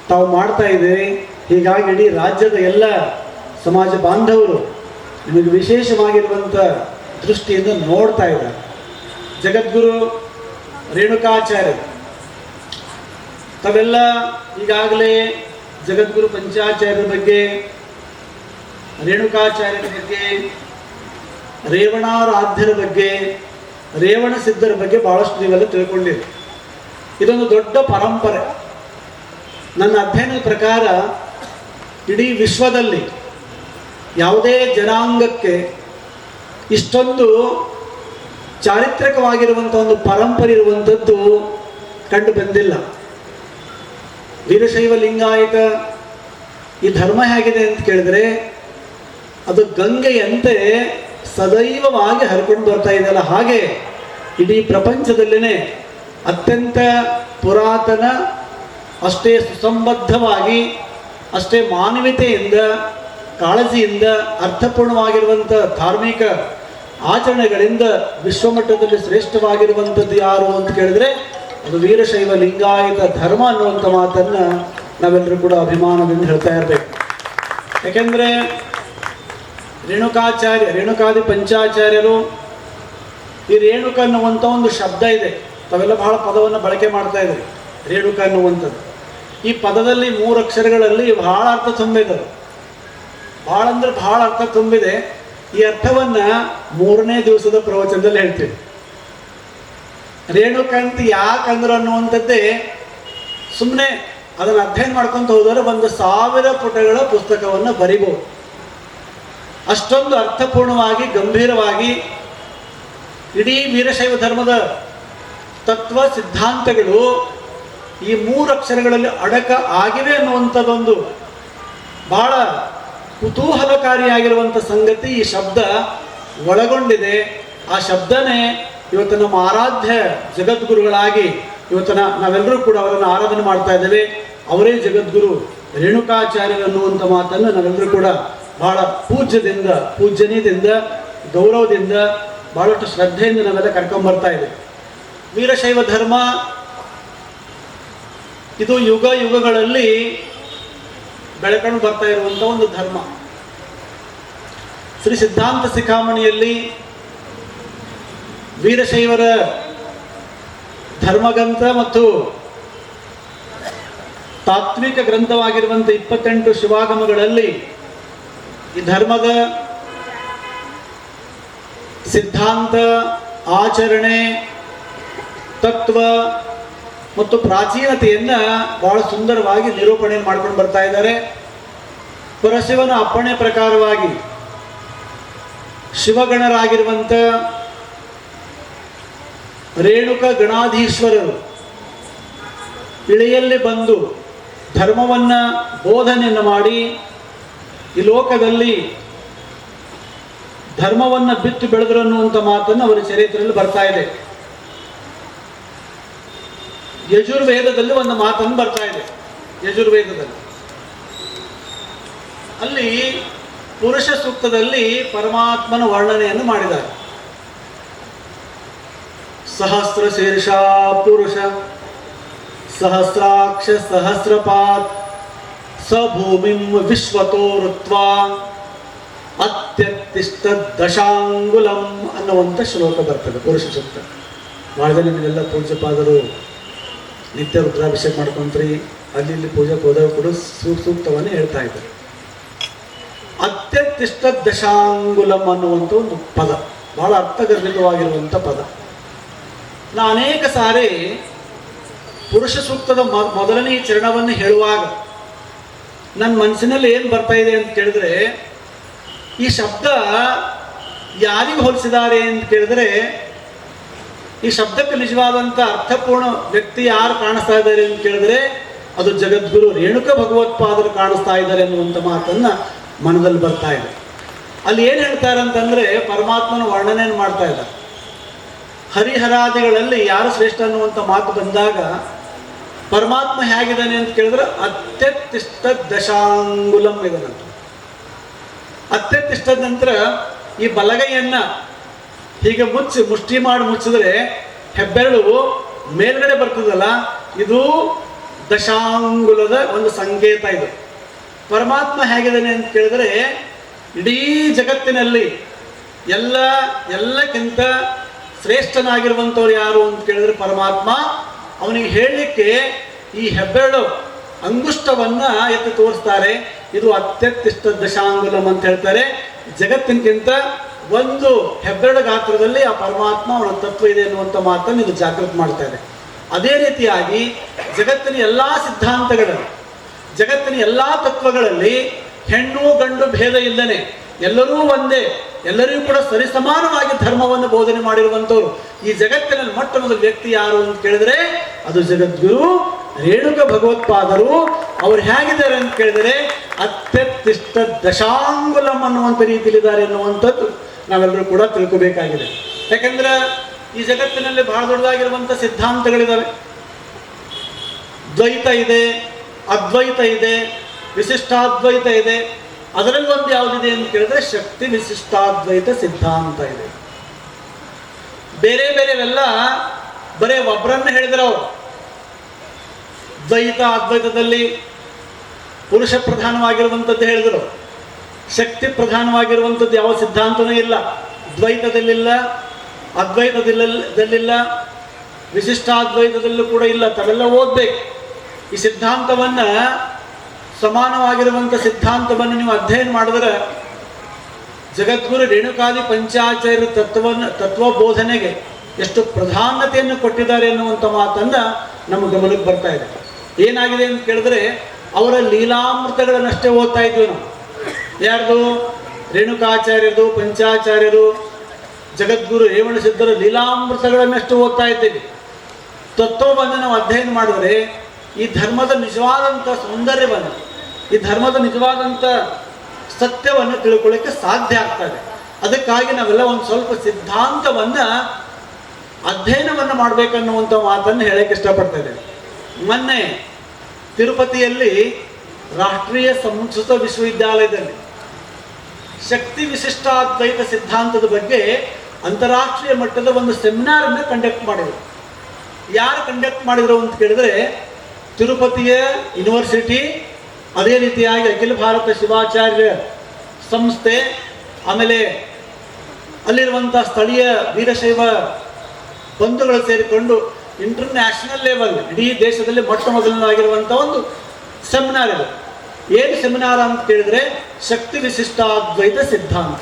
ತಾವು ಮಾಡ್ತಾ ಇದ್ದೀರಿ. ಹೀಗಾಗಿ ಇಡೀ ರಾಜ್ಯದ ಎಲ್ಲ ಸಮಾಜ ಬಾಂಧವರು ನಿಮಗೆ ವಿಶೇಷವಾಗಿರುವಂಥ ದೃಷ್ಟಿಯಿಂದ ನೋಡ್ತಾ ಇದ್ದಾರೆ. ಜಗದ್ಗುರು ರೇಣುಕಾಚಾರ್ಯ ತಾವೆಲ್ಲ ಈಗಾಗಲೇ ಜಗದ್ಗುರು ಪಂಚಾಚಾರ್ಯರ ಬಗ್ಗೆ, ರೇಣುಕಾಚಾರ್ಯರ ಬಗ್ಗೆ, ರೇವಣಾರಾಧ್ಯರ ಬಗ್ಗೆ, ರೇವಣ ಸಿದ್ಧರ ಬಗ್ಗೆ ಬಹಳಷ್ಟು ನೀವೆಲ್ಲ ತಿಳ್ಕೊಂಡಿರಿ. ಇದೊಂದು ದೊಡ್ಡ ಪರಂಪರೆ. ನನ್ನ ಅಧ್ಯಯನದ ಪ್ರಕಾರ ಇಡೀ ವಿಶ್ವದಲ್ಲಿ ಯಾವುದೇ ಜನಾಂಗಕ್ಕೆ ಇಷ್ಟೊಂದು ಚಾರಿತ್ರಿಕವಾಗಿರುವಂಥ ಒಂದು ಪರಂಪರೆ ಇರುವಂಥದ್ದು ಕಂಡು ಬಂದಿಲ್ಲ. ವೀರಶೈವ ಲಿಂಗಾಯತ ಈ ಧರ್ಮ ಹೇಗಿದೆ ಅಂತ ಕೇಳಿದ್ರೆ ಅದು ಗಂಗೆಯಂತೆ ಸದೈವವಾಗಿ ಹರಿಕೊಂಡು ಬರ್ತಾ ಇದೆಯಲ್ಲ, ಹಾಗೆ ಇಡೀ ಪ್ರಪಂಚದಲ್ಲೇ ಅತ್ಯಂತ ಪುರಾತನ, ಅಷ್ಟೇ ಸುಸಂಬದ್ಧವಾಗಿ, ಅಷ್ಟೇ ಮಾನವೀಯತೆಯಿಂದ, ಕಾಳಜಿಯಿಂದ ಅರ್ಥಪೂರ್ಣವಾಗಿರುವಂಥ ಧಾರ್ಮಿಕ ಆಚರಣೆಗಳಿಂದ ವಿಶ್ವಮಟ್ಟದಲ್ಲಿ ಶ್ರೇಷ್ಠವಾಗಿರುವಂಥದ್ದು ಯಾರು ಅಂತ ಕೇಳಿದ್ರೆ ಅದು ವೀರಶೈವ ಲಿಂಗಾಯತ ಧರ್ಮ ಅನ್ನುವಂಥ ಮಾತನ್ನು ನಾವೆಲ್ಲರೂ ಕೂಡ ಅಭಿಮಾನದಿಂದ ಹೇಳ್ತಾ ಇರಬೇಕು. ಯಾಕೆಂದರೆ ರೇಣುಕಾದಿ ಪಂಚಾಚಾರ್ಯರು, ಈ ರೇಣುಕ ಅನ್ನುವಂಥ ಒಂದು ಶಬ್ದ ಇದೆ. ತಾವೆಲ್ಲ ಬಹಳ ಪದವನ್ನು ಬಳಕೆ ಮಾಡ್ತಾ ಇದ್ದಾರೆ. ರೇಣುಕ ಅನ್ನುವಂಥದ್ದು ಈ ಪದದಲ್ಲಿ 3 ಅಕ್ಷರಗಳಲ್ಲಿ ಬಹಳ ಅರ್ಥ ತುಂಬಿದೆ. ಬಹಳ ಅಂದ್ರೆ ಬಹಳ ಅರ್ಥ ತುಂಬಿದೆ. ಈ ಅರ್ಥವನ್ನು 3ನೇ ದಿವಸದ ಪ್ರವಚನದಲ್ಲಿ ಹೇಳ್ತೀವಿ. ರೇಣುಕಂತ ಯಾಕಂದ್ರೆ ಅನ್ನುವಂಥದ್ದೇ ಸುಮ್ಮನೆ ಅದನ್ನು ಅಧ್ಯಯನ ಮಾಡ್ಕೊಂತ ಹೋದರೆ 1000 ಪುಟಗಳ ಪುಸ್ತಕವನ್ನು ಬರಿಬೋದು. ಅಷ್ಟೊಂದು ಅರ್ಥಪೂರ್ಣವಾಗಿ ಗಂಭೀರವಾಗಿ ಇಡೀ ವೀರಶೈವ ಧರ್ಮದ ತತ್ವ ಸಿದ್ಧಾಂತಗಳು ಈ 3 ಅಕ್ಷರಗಳಲ್ಲಿ ಅಡಕ ಆಗಿವೆ ಅನ್ನುವಂಥದ್ದೊಂದು ಬಹಳ ಕುತೂಹಲಕಾರಿಯಾಗಿರುವಂಥ ಸಂಗತಿ ಈ ಶಬ್ದ ಒಳಗೊಂಡಿದೆ. ಆ ಶಬ್ದನೇ ಇವತ್ತು ನಮ್ಮ ಆರಾಧ್ಯ ಜಗದ್ಗುರುಗಳಾಗಿ ಇವತ್ತು ನಾವೆಲ್ಲರೂ ಕೂಡ ಅವರನ್ನು ಆರಾಧನೆ ಮಾಡ್ತಾ ಇದ್ದೇವೆ. ಅವರೇ ಜಗದ್ಗುರು ರೇಣುಕಾಚಾರ್ಯರು ಅನ್ನುವಂಥ ಮಾತನ್ನು ನಾವೆಲ್ಲರೂ ಕೂಡ ಬಹಳ ಪೂಜ್ಯನೀಯದಿಂದ ಗೌರವದಿಂದ ಬಹಳಷ್ಟು ಶ್ರದ್ಧೆಯಿಂದ ನಾವೆಲ್ಲ ಕರ್ಕೊಂಡ್ಬರ್ತಾ ಇದ್ದೇವೆ. ವೀರಶೈವ ಧರ್ಮ ಇದು ಯುಗಗಳಲ್ಲಿ ಬೆಳಕೊಂಡು ಬರ್ತಾ ಇರುವಂಥ ಒಂದು ಧರ್ಮ. ಶ್ರೀ ಸಿದ್ಧಾಂತ ಶಿಖಾಮಣಿಯಲ್ಲಿ ವೀರಶೈವರ ಧರ್ಮಗ್ರಂಥ ಮತ್ತು ತಾತ್ವಿಕ ಗ್ರಂಥವಾಗಿರುವಂಥ 28 ಶಿವಾಗಮಗಳಲ್ಲಿ ಈ ಧರ್ಮದ ಸಿದ್ಧಾಂತ, ಆಚರಣೆ, ತತ್ವ ಮತ್ತು ಪ್ರಾಚೀನತೆಯನ್ನು ಬಹಳ ಸುಂದರವಾಗಿ ನಿರೂಪಣೆ ಮಾಡ್ಕೊಂಡು ಬರ್ತಾ ಇದ್ದಾರೆ. ಪರಶಿವನ ಅಪ್ಪಣೆ ಪ್ರಕಾರವಾಗಿ ಶಿವಗಣರಾಗಿರುವಂಥ ರೇಣುಕ ಗಣಾಧೀಶ್ವರರು ಇಳೆಯಲ್ಲಿ ಬಂದು ಧರ್ಮವನ್ನು ಬೋಧನೆಯನ್ನು ಮಾಡಿ ಈ ಲೋಕದಲ್ಲಿ ಧರ್ಮವನ್ನು ಬಿತ್ತು ಬೆಳೆದರು ಅನ್ನುವಂಥ ಮಾತನ್ನು ಅವರ ಚರಿತ್ರೆಯಲ್ಲಿ ಬರ್ತಾ ಇದೆ. ಯಜುರ್ವೇದದಲ್ಲಿ ಒಂದು ಮಾತನ್ನು ಬರ್ತಾ ಇದೆ. ಯಜುರ್ವೇದದಲ್ಲಿ ಅಲ್ಲಿ ಪುರುಷ ಸೂಕ್ತದಲ್ಲಿ ಪರಮಾತ್ಮನ ವರ್ಣನೆಯನ್ನು ಮಾಡಿದ್ದಾರೆ. ಸಹಸ್ರ ಶೀರ್ಷ ಪುರುಷ ಸಹಸ್ರಾಕ್ಷ ಸಹಸ್ರಪಾತ್ ಸ ಭೂಮಿಂ ವಿಶ್ವತೋ ಋತ್ವಾ ಅತ್ಯತಿಷ್ಠ ದಶಾಂಗುಲಂ ಅನ್ನುವಂಥ ಶ್ಲೋಕ ಬರ್ತದೆ ಪುರುಷ ಸೂಕ್ತ. ಭಾಳ ಜನ ನೀವೆಲ್ಲ ಪೂಜ್ಯಪಾದರು ನಿತ್ಯ ರುದ್ರಾಭಿಷೇಕ ಮಾಡ್ಕೊಂತ್ರಿ, ಅಲ್ಲಿ ಇಲ್ಲಿ ಪೂಜೆಗೆ ಹೋದಾಗ ಕೂಡ ಸೂಕ್ತವನ್ನು ಹೇಳ್ತಾ ಇದ್ದಾರೆ. ಅತ್ಯತಿಷ್ಠ ದಶಾಂಗುಲಂ ಅನ್ನುವಂಥ ಒಂದು ಪದ, ಬಹಳ ಅರ್ಥಗರ್ಭಿತವಾಗಿರುವಂಥ ಪದ. ನಾ ಅನೇಕ ಸಾರಿ ಪುರುಷ ಸೂಕ್ತದ ಮೊದಲನೇ ಚರಣವನ್ನು ಹೇಳುವಾಗ ನನ್ನ ಮನಸ್ಸಿನಲ್ಲಿ ಏನು ಬರ್ತಾ ಇದೆ ಅಂತ ಕೇಳಿದ್ರೆ, ಈ ಶಬ್ದ ಯಾರಿಗೆ ಹೋಲಿಸಿದ್ದಾರೆ ಅಂತ ಕೇಳಿದ್ರೆ, ಈ ಶಬ್ದಕ್ಕೆ ನಿಜವಾದಂಥ ಅರ್ಥಪೂರ್ಣ ವ್ಯಕ್ತಿ ಯಾರು ಕಾಣಿಸ್ತಾ ಇದ್ದಾರೆ ಅಂತ ಕೇಳಿದ್ರೆ ಅದು ಜಗದ್ಗುರು ರೇಣುಕ ಭಗವತ್ಪಾದರು ಕಾಣಿಸ್ತಾ ಇದ್ದಾರೆ ಅನ್ನುವಂಥ ಮಾತನ್ನು ಮನದಲ್ಲಿ ಬರ್ತಾ ಇದೆ. ಅಲ್ಲಿ ಏನು ಹೇಳ್ತಾರೆ ಅಂತಂದರೆ, ಪರಮಾತ್ಮನ ವರ್ಣನೆಯನ್ನು ಮಾಡ್ತಾ ಇದ್ದಾರೆ. ಹರಿಹರಾದಿಗಳಲ್ಲಿ ಯಾರು ಶ್ರೇಷ್ಠ ಅನ್ನುವಂಥ ಮಾತು ಬಂದಾಗ ಪರಮಾತ್ಮ ಹೇಗಿದ್ದಾನೆ ಅಂತ ಕೇಳಿದ್ರೆ ಅತ್ಯತಿಷ್ಠ ದಶಾಂಗುಲಂ ಇದನ್ನಂತ. ಅತ್ಯತಿಷ್ಠದ ನಂತರ ಈ ಬಲಗೈಯನ್ನು ಹೀಗೆ ಮುಷ್ಟಿ ಮಾಡಿ ಮುಚ್ಚಿದ್ರೆ ಹೆಬ್ಬೆರಳು ಮೇಲ್ಗಡೆ ಬರ್ತದಲ್ಲ, ಇದು ದಶಾಂಗುಲದ ಒಂದು ಸಂಕೇತ. ಇದು ಪರಮಾತ್ಮ ಹೇಗಿದ್ದಾನೆ ಅಂತ ಕೇಳಿದ್ರೆ ಇಡೀ ಜಗತ್ತಿನಲ್ಲಿ ಎಲ್ಲಕ್ಕಿಂತ ಶ್ರೇಷ್ಠನಾಗಿರುವಂಥವ್ರು ಯಾರು ಅಂತ ಕೇಳಿದ್ರೆ ಪರಮಾತ್ಮ. ಅವನಿಗೆ ಹೇಳಲಿಕ್ಕೆ ಈ ಹೆಬ್ಬೆರಳು ಅಂಗುಷ್ಟವನ್ನು ಎತ್ತಿ ತೋರಿಸ್ತಾರೆ. ಇದು ಅತ್ಯತಿಷ್ಠ ದಶಾಂಗುಲಂ ಅಂತ ಹೇಳ್ತಾರೆ. ಜಗತ್ತಿನಕ್ಕಿಂತ ಒಂದು ಹೆಬ್ಬೆರಳು ಗಾತ್ರದಲ್ಲಿ ಆ ಪರಮಾತ್ಮ ಅವನ ತತ್ವ ಇದೆ ಅನ್ನುವಂಥ ಮಾತನ್ನು ಇದು ಜಾಗೃತಿ ಮಾಡ್ತಾ ಇದೆ. ಅದೇ ರೀತಿಯಾಗಿ ಜಗತ್ತಿನ ಎಲ್ಲ ಸಿದ್ಧಾಂತಗಳಲ್ಲಿ, ಜಗತ್ತಿನ ಎಲ್ಲ ತತ್ವಗಳಲ್ಲಿ ಹೆಣ್ಣು ಗಂಡು ಭೇದ ಇಲ್ಲದೆ ಎಲ್ಲರೂ ಒಂದೇ, ಎಲ್ಲರಿಗೂ ಕೂಡ ಸರಿಸಮಾನವಾಗಿ ಧರ್ಮವನ್ನು ಬೋಧನೆ ಮಾಡಿರುವಂಥವ್ರು ಈ ಜಗತ್ತಿನಲ್ಲಿ ಮೊಟ್ಟ ಮೊದಲ ವ್ಯಕ್ತಿ ಯಾರು ಅಂತ ಕೇಳಿದ್ರೆ ಅದು ಜಗದ್ಗುರು ರೇಣುಕ ಭಗವತ್ಪಾದರು. ಅವ್ರು ಹೇಗಿದ್ದಾರೆ ಅಂತ ಕೇಳಿದರೆ ಅತ್ಯತಿಷ್ಠ ದಶಾಂಗುಲಂ ಅನ್ನುವಂಥ ರೀತಿಯಲ್ಲಿದ್ದಾರೆ ಅನ್ನುವಂಥದ್ದು ನಾವೆಲ್ಲರೂ ಕೂಡ ತಿಳ್ಕೋಬೇಕಾಗಿದೆ. ಯಾಕಂದ್ರೆ ಈ ಜಗತ್ತಿನಲ್ಲಿ ಬಹಳ ದೊಡ್ಡದಾಗಿರುವಂಥ ಸಿದ್ಧಾಂತಗಳಿದ್ದಾವೆ. ದ್ವೈತ ಇದೆ, ಅದ್ವೈತ ಇದೆ, ವಿಶಿಷ್ಟಾದ್ವೈತ ಇದೆ. ಅದರಲ್ಲಿ ಒಂದು ಯಾವುದಿದೆ ಅಂತ ಕೇಳಿದ್ರೆ ಶಕ್ತಿ ವಿಶಿಷ್ಟಾದ್ವೈತ ಸಿದ್ಧಾಂತ ಇದೆ. ಬೇರೆ ಬೇರೆವೆಲ್ಲ ಬರೇ ಒಬ್ಬರನ್ನ ಹೇಳಿದ್ರೆ ಅವರು ದ್ವೈತ ಅದ್ವೈತದಲ್ಲಿ ಪುರುಷ ಪ್ರಧಾನವಾಗಿರುವಂಥದ್ದು ಹೇಳಿದರು, ಶಕ್ತಿ ಪ್ರಧಾನವಾಗಿರುವಂಥದ್ದು ಯಾವ ಸಿದ್ಧಾಂತನೂ ಇಲ್ಲ. ದ್ವೈತದಲ್ಲಿಲ್ಲ, ಅದ್ವೈತದಲ್ಲಿಲ್ಲ, ವಿಶಿಷ್ಟಾದ್ವೈತದಲ್ಲೂ ಕೂಡ ಇಲ್ಲ. ತಾವೆಲ್ಲ ಓದಬೇಕು. ಈ ಸಿದ್ಧಾಂತವನ್ನು ಸಮಾನವಾಗಿರುವಂಥ ಸಿದ್ಧಾಂತವನ್ನು ನೀವು ಅಧ್ಯಯನ ಮಾಡಿದ್ರೆ ಜಗದ್ಗುರು ರೇಣುಕಾದಿ ಪಂಚಾಚಾರ್ಯ ತತ್ವಬೋಧನೆಗೆ ಎಷ್ಟು ಪ್ರಾಧಾನ್ಯತೆಯನ್ನು ಕೊಟ್ಟಿದ್ದಾರೆ ಎನ್ನುವಂಥ ಮಾತನ್ನು ನಮ್ಮ ಗಮನಕ್ಕೆ ಬರ್ತಾ ಇದೆ. ಏನಾಗಿದೆ ಅಂತ ಕೇಳಿದ್ರೆ ಅವರ ಲೀಲಾಮೃತಗಳನ್ನಷ್ಟೇ ಓದ್ತಾ ಇದ್ವಿ ನಾವು. ಯಾರ್ದು? ರೇಣುಕಾಚಾರ್ಯರು, ಪಂಚಾಚಾರ್ಯರು, ಜಗದ್ಗುರು ರೇವಣಸಿದ್ಧರ ಲೀಲಾಮೃತಗಳನ್ನಷ್ಟು ಓದ್ತಾ ಇದ್ದೀವಿ. ತತ್ವವನ್ನು ನಾವು ಅಧ್ಯಯನ ಮಾಡಿದ್ರೆ ಈ ಧರ್ಮದ ನಿಜವಾದಂಥ ಸೌಂದರ್ಯವನ್ನು, ಈ ಧರ್ಮದ ನಿಜವಾದಂಥ ಸತ್ಯವನ್ನು ತಿಳ್ಕೊಳ್ಳಿಕ್ಕೆ ಸಾಧ್ಯ ಆಗ್ತದೆ. ಅದಕ್ಕಾಗಿ ನಾವೆಲ್ಲ ಒಂದು ಸ್ವಲ್ಪ ಸಿದ್ಧಾಂತವನ್ನು ಅಧ್ಯಯನವನ್ನು ಮಾಡಬೇಕನ್ನುವಂಥ ಮಾತನ್ನು ಹೇಳಕ್ಕೆ ಇಷ್ಟಪಡ್ತಾ ಇದ್ದೇನೆ. ಮೊನ್ನೆ ತಿರುಪತಿಯಲ್ಲಿ ರಾಷ್ಟ್ರೀಯ ಸಂಸ್ಕೃತ ವಿಶ್ವವಿದ್ಯಾಲಯದಲ್ಲಿ ಶಕ್ತಿ ವಿಶಿಷ್ಟಾದ್ವೈತ ಸಿದ್ಧಾಂತದ ಬಗ್ಗೆ ಅಂತಾರಾಷ್ಟ್ರೀಯ ಮಟ್ಟದ ಒಂದು ಸೆಮಿನಾರನ್ನು ಕಂಡಕ್ಟ್ ಮಾಡಿದರು. ಯಾರು ಕಂಡಕ್ಟ್ ಮಾಡಿದರು ಅಂತ ಕೇಳಿದ್ರೆ ತಿರುಪತಿಯ ಯೂನಿವರ್ಸಿಟಿ, ಅದೇ ರೀತಿಯಾಗಿ ಅಖಿಲ ಭಾರತ ಶಿವಾಚಾರ್ಯ ಸಂಸ್ಥೆ, ಆಮೇಲೆ ಅಲ್ಲಿರುವಂಥ ಸ್ಥಳೀಯ ವೀರಶೈವ ಬಂಧುಗಳು ಸೇರಿಕೊಂಡು ಇಂಟರ್ನ್ಯಾಷನಲ್ ಲೆವೆಲ್, ಇಡೀ ದೇಶದಲ್ಲಿ ಮೊಟ್ಟ ಮೊದಲನಾಗಿರುವಂಥ ಒಂದು ಸೆಮಿನಾರ್ ಇದೆ. ಏನು ಸೆಮಿನಾರ್ ಅಂತ ಕೇಳಿದ್ರೆ ಶಕ್ತಿ ವಿಶಿಷ್ಟಾದ್ವೈತ ಸಿದ್ಧಾಂತ.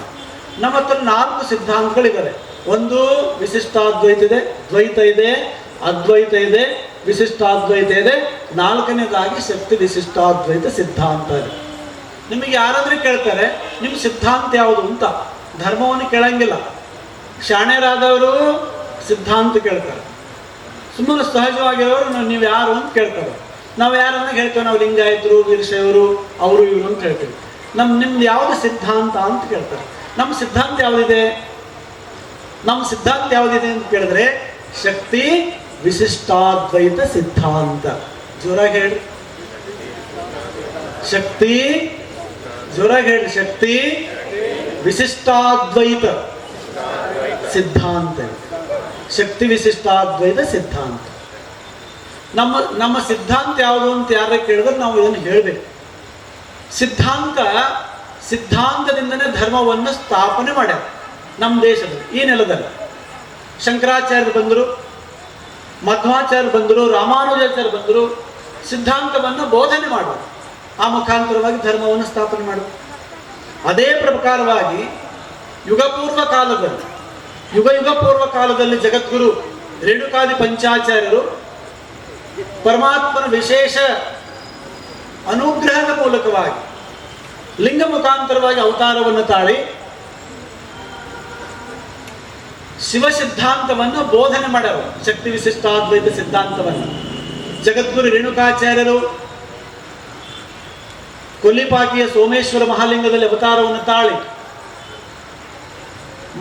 ನಮ್ಮ ಹತ್ರ 4 ಸಿದ್ಧಾಂತಗಳಿದ್ದಾರೆ. ಒಂದು ವಿಶಿಷ್ಟಾದ್ವೈತ ಇದೆ, ದ್ವೈತ ಇದೆ, ಅದ್ವೈತ ಇದೆ, ವಿಶಿಷ್ಟಾದ್ವೈತ ಇದೆ, 4ನೇದಾಗಿ ಶಕ್ತಿ ವಿಶಿಷ್ಟಾದ್ವೈತ ಸಿದ್ಧಾಂತ ಇದೆ. ನಿಮಗೆ ಯಾರಾದ್ರೂ ಕೇಳ್ತಾರೆ ನಿಮ್ಮ ಸಿದ್ಧಾಂತ ಯಾವುದು ಅಂತ, ಧರ್ಮವನ್ನು ಕೇಳಂಗಿಲ್ಲ. ಶಾಣ್ಯರಾದವರು ಸಿದ್ಧಾಂತ ಕೇಳ್ತಾರೆ, ಸುಮ್ಮನೆ ಸಹಜವಾಗಿರೋರು ನೀವು ಯಾರು ಅಂತ ಕೇಳ್ತಾರೆ. ನಾವು ಯಾರನ್ನ ಹೇಳ್ತೇವೆ? ನಾವು ಲಿಂಗಾಯತರು, ವೀರಶೈವರು, ಅವರು ಇವರು ಅಂತ ಹೇಳ್ತೇವೆ. ನಿಮ್ದು ಯಾವುದು ಸಿದ್ಧಾಂತ ಅಂತ ಕೇಳ್ತಾರೆ. ನಮ್ಮ ಸಿದ್ಧಾಂತ ಯಾವುದಿದೆ? ನಮ್ಮ ಸಿದ್ಧಾಂತ ಯಾವುದಿದೆ ಅಂತ ಕೇಳಿದ್ರೆ ಶಕ್ತಿ ವಿಶಿಷ್ಟಾದ್ವೈತ ಸಿದ್ಧಾಂತ. ಜೋರಾಗಿ ಹೇಳಿ, ಶಕ್ತಿ, ಜೋರಾಗಿ ಹೇಳಿ, ಶಕ್ತಿ ವಿಶಿಷ್ಟಾದ್ವೈತ ಸಿದ್ಧಾಂತ. ಶಕ್ತಿ ವಿಶಿಷ್ಟಾದ್ವೈತ ಸಿದ್ಧಾಂತ. ನಮ್ಮ ಸಿದ್ಧಾಂತ ಯಾವುದು ಅಂತ ಯಾರ ಕೇಳಿದ್ರೆ ನಾವು ಇದನ್ನು ಹೇಳಬೇಕು. ಸಿದ್ಧಾಂತದಿಂದನೇ ಧರ್ಮವನ್ನು ಸ್ಥಾಪನೆ ಮಾಡ್ಯಾರ ನಮ್ಮ ದೇಶದಲ್ಲಿ, ಈ ನೆಲದಲ್ಲಿ. ಶಂಕರಾಚಾರ್ಯರು ಬಂದರು, ಮಧ್ವಾಚಾರ್ಯರು ಬಂದರು, ರಾಮಾನುಜಾಚಾರ್ಯರು ಬಂದರು, ಸಿದ್ಧಾಂತವನ್ನು ಬೋಧನೆ ಮಾಡೋರು. ಆ ಮುಖಾಂತರವಾಗಿ ಧರ್ಮವನ್ನು ಸ್ಥಾಪನೆ ಮಾಡೋರು. ಅದೇ ಪ್ರಕಾರವಾಗಿ ಯುಗ ಪೂರ್ವ ಕಾಲದಲ್ಲಿ ಜಗದ್ಗುರು ರೇಣುಕಾದಿ ಪಂಚಾಚಾರ್ಯರು ಪರಮಾತ್ಮನ ವಿಶೇಷ ಅನುಗ್ರಹದ ಮೂಲಕವಾಗಿ ಲಿಂಗ ಮುಖಾಂತರವಾಗಿ ಅವತಾರವನ್ನು ತಾಳಿ ಶಿವ ಸಿದ್ಧಾಂತವನ್ನು ಬೋಧನೆ ಮಾಡ್ಯಾರ. ಶಕ್ತಿ ವಿಶಿಷ್ಟಾದ್ವೈತ ಸಿದ್ಧಾಂತವನ್ನು ಜಗದ್ಗುರು ರೇಣುಕಾಚಾರ್ಯರು ಕೊಲ್ಲಿಪಾಕಿಯ ಸೋಮೇಶ್ವರ ಮಹಾಲಿಂಗದಲ್ಲಿ ಅವತಾರವನ್ನು ತಾಳಿ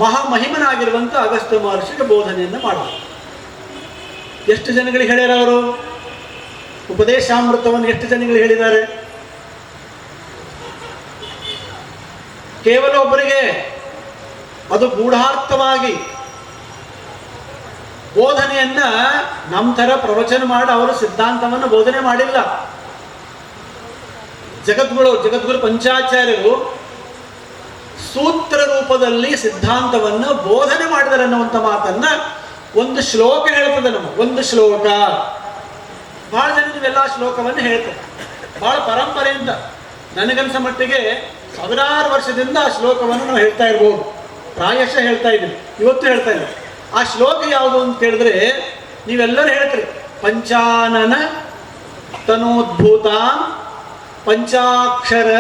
ಮಹಾಮಹಿಮನಾಗಿರುವಂಥ ಅಗಸ್ತ್ಯ ಮಹರ್ಷಿಗೆ ಬೋಧನೆಯನ್ನು ಮಾಡಿದರು. ಎಷ್ಟು ಜನಗಳಿಗೆ ಹೇಳ್ಯಾರ ಅವರು? ಉಪದೇಶಾಮೃತವನ್ನು ಎಷ್ಟು ಜನಗಳಿಗೆ ಹೇಳಿದ್ದಾರೆ? ಕೇವಲ ಒಬ್ಬರಿಗೆ. ಅದು ಗೂಢಾರ್ಥವಾಗಿ ಬೋಧನೆಯನ್ನ ನಮ್ಮ ಥರ ಪ್ರವಚನ ಮಾಡಿ ಅವರು ಸಿದ್ಧಾಂತವನ್ನು ಬೋಧನೆ ಮಾಡಿಲ್ಲ. ಜಗದ್ಗುರು ಪಂಚಾಚಾರ್ಯರು ಸೂತ್ರ ರೂಪದಲ್ಲಿ ಸಿದ್ಧಾಂತವನ್ನು ಬೋಧನೆ ಮಾಡಿದರೆ ಅನ್ನುವಂಥ ಮಾತನ್ನ ಒಂದು ಶ್ಲೋಕ ಹೇಳ್ತದೆ. ಒಂದು ಶ್ಲೋಕ, ಬಹಳ ಜನ ನೀವೆಲ್ಲ ಶ್ಲೋಕವನ್ನು ಹೇಳ್ತಾರೆ, ಬಹಳ ಪರಂಪರೆಯಿಂದ. ನನಗನ್ಸ ಮಟ್ಟಿಗೆ 1000 ವರ್ಷದಿಂದ ಆ ಶ್ಲೋಕವನ್ನು ನಾವು ಹೇಳ್ತಾ ಇರ್ಬೋದು, ಪ್ರಾಯಶಃ ಹೇಳ್ತಾ ಇದ್ದೀವಿ, ಇವತ್ತು ಹೇಳ್ತಾ ಇದ್ದೀವಿ. ಆ ಶ್ಲೋಕ ಯಾವುದು ಅಂತ ಕೇಳಿದ್ರೆ ನೀವೆಲ್ಲರೂ ಹೇಳ್ತೀರಿ, ಪಂಚಾನನ ತನೋದ್ಭೂತ ಪಂಚಾಕ್ಷರ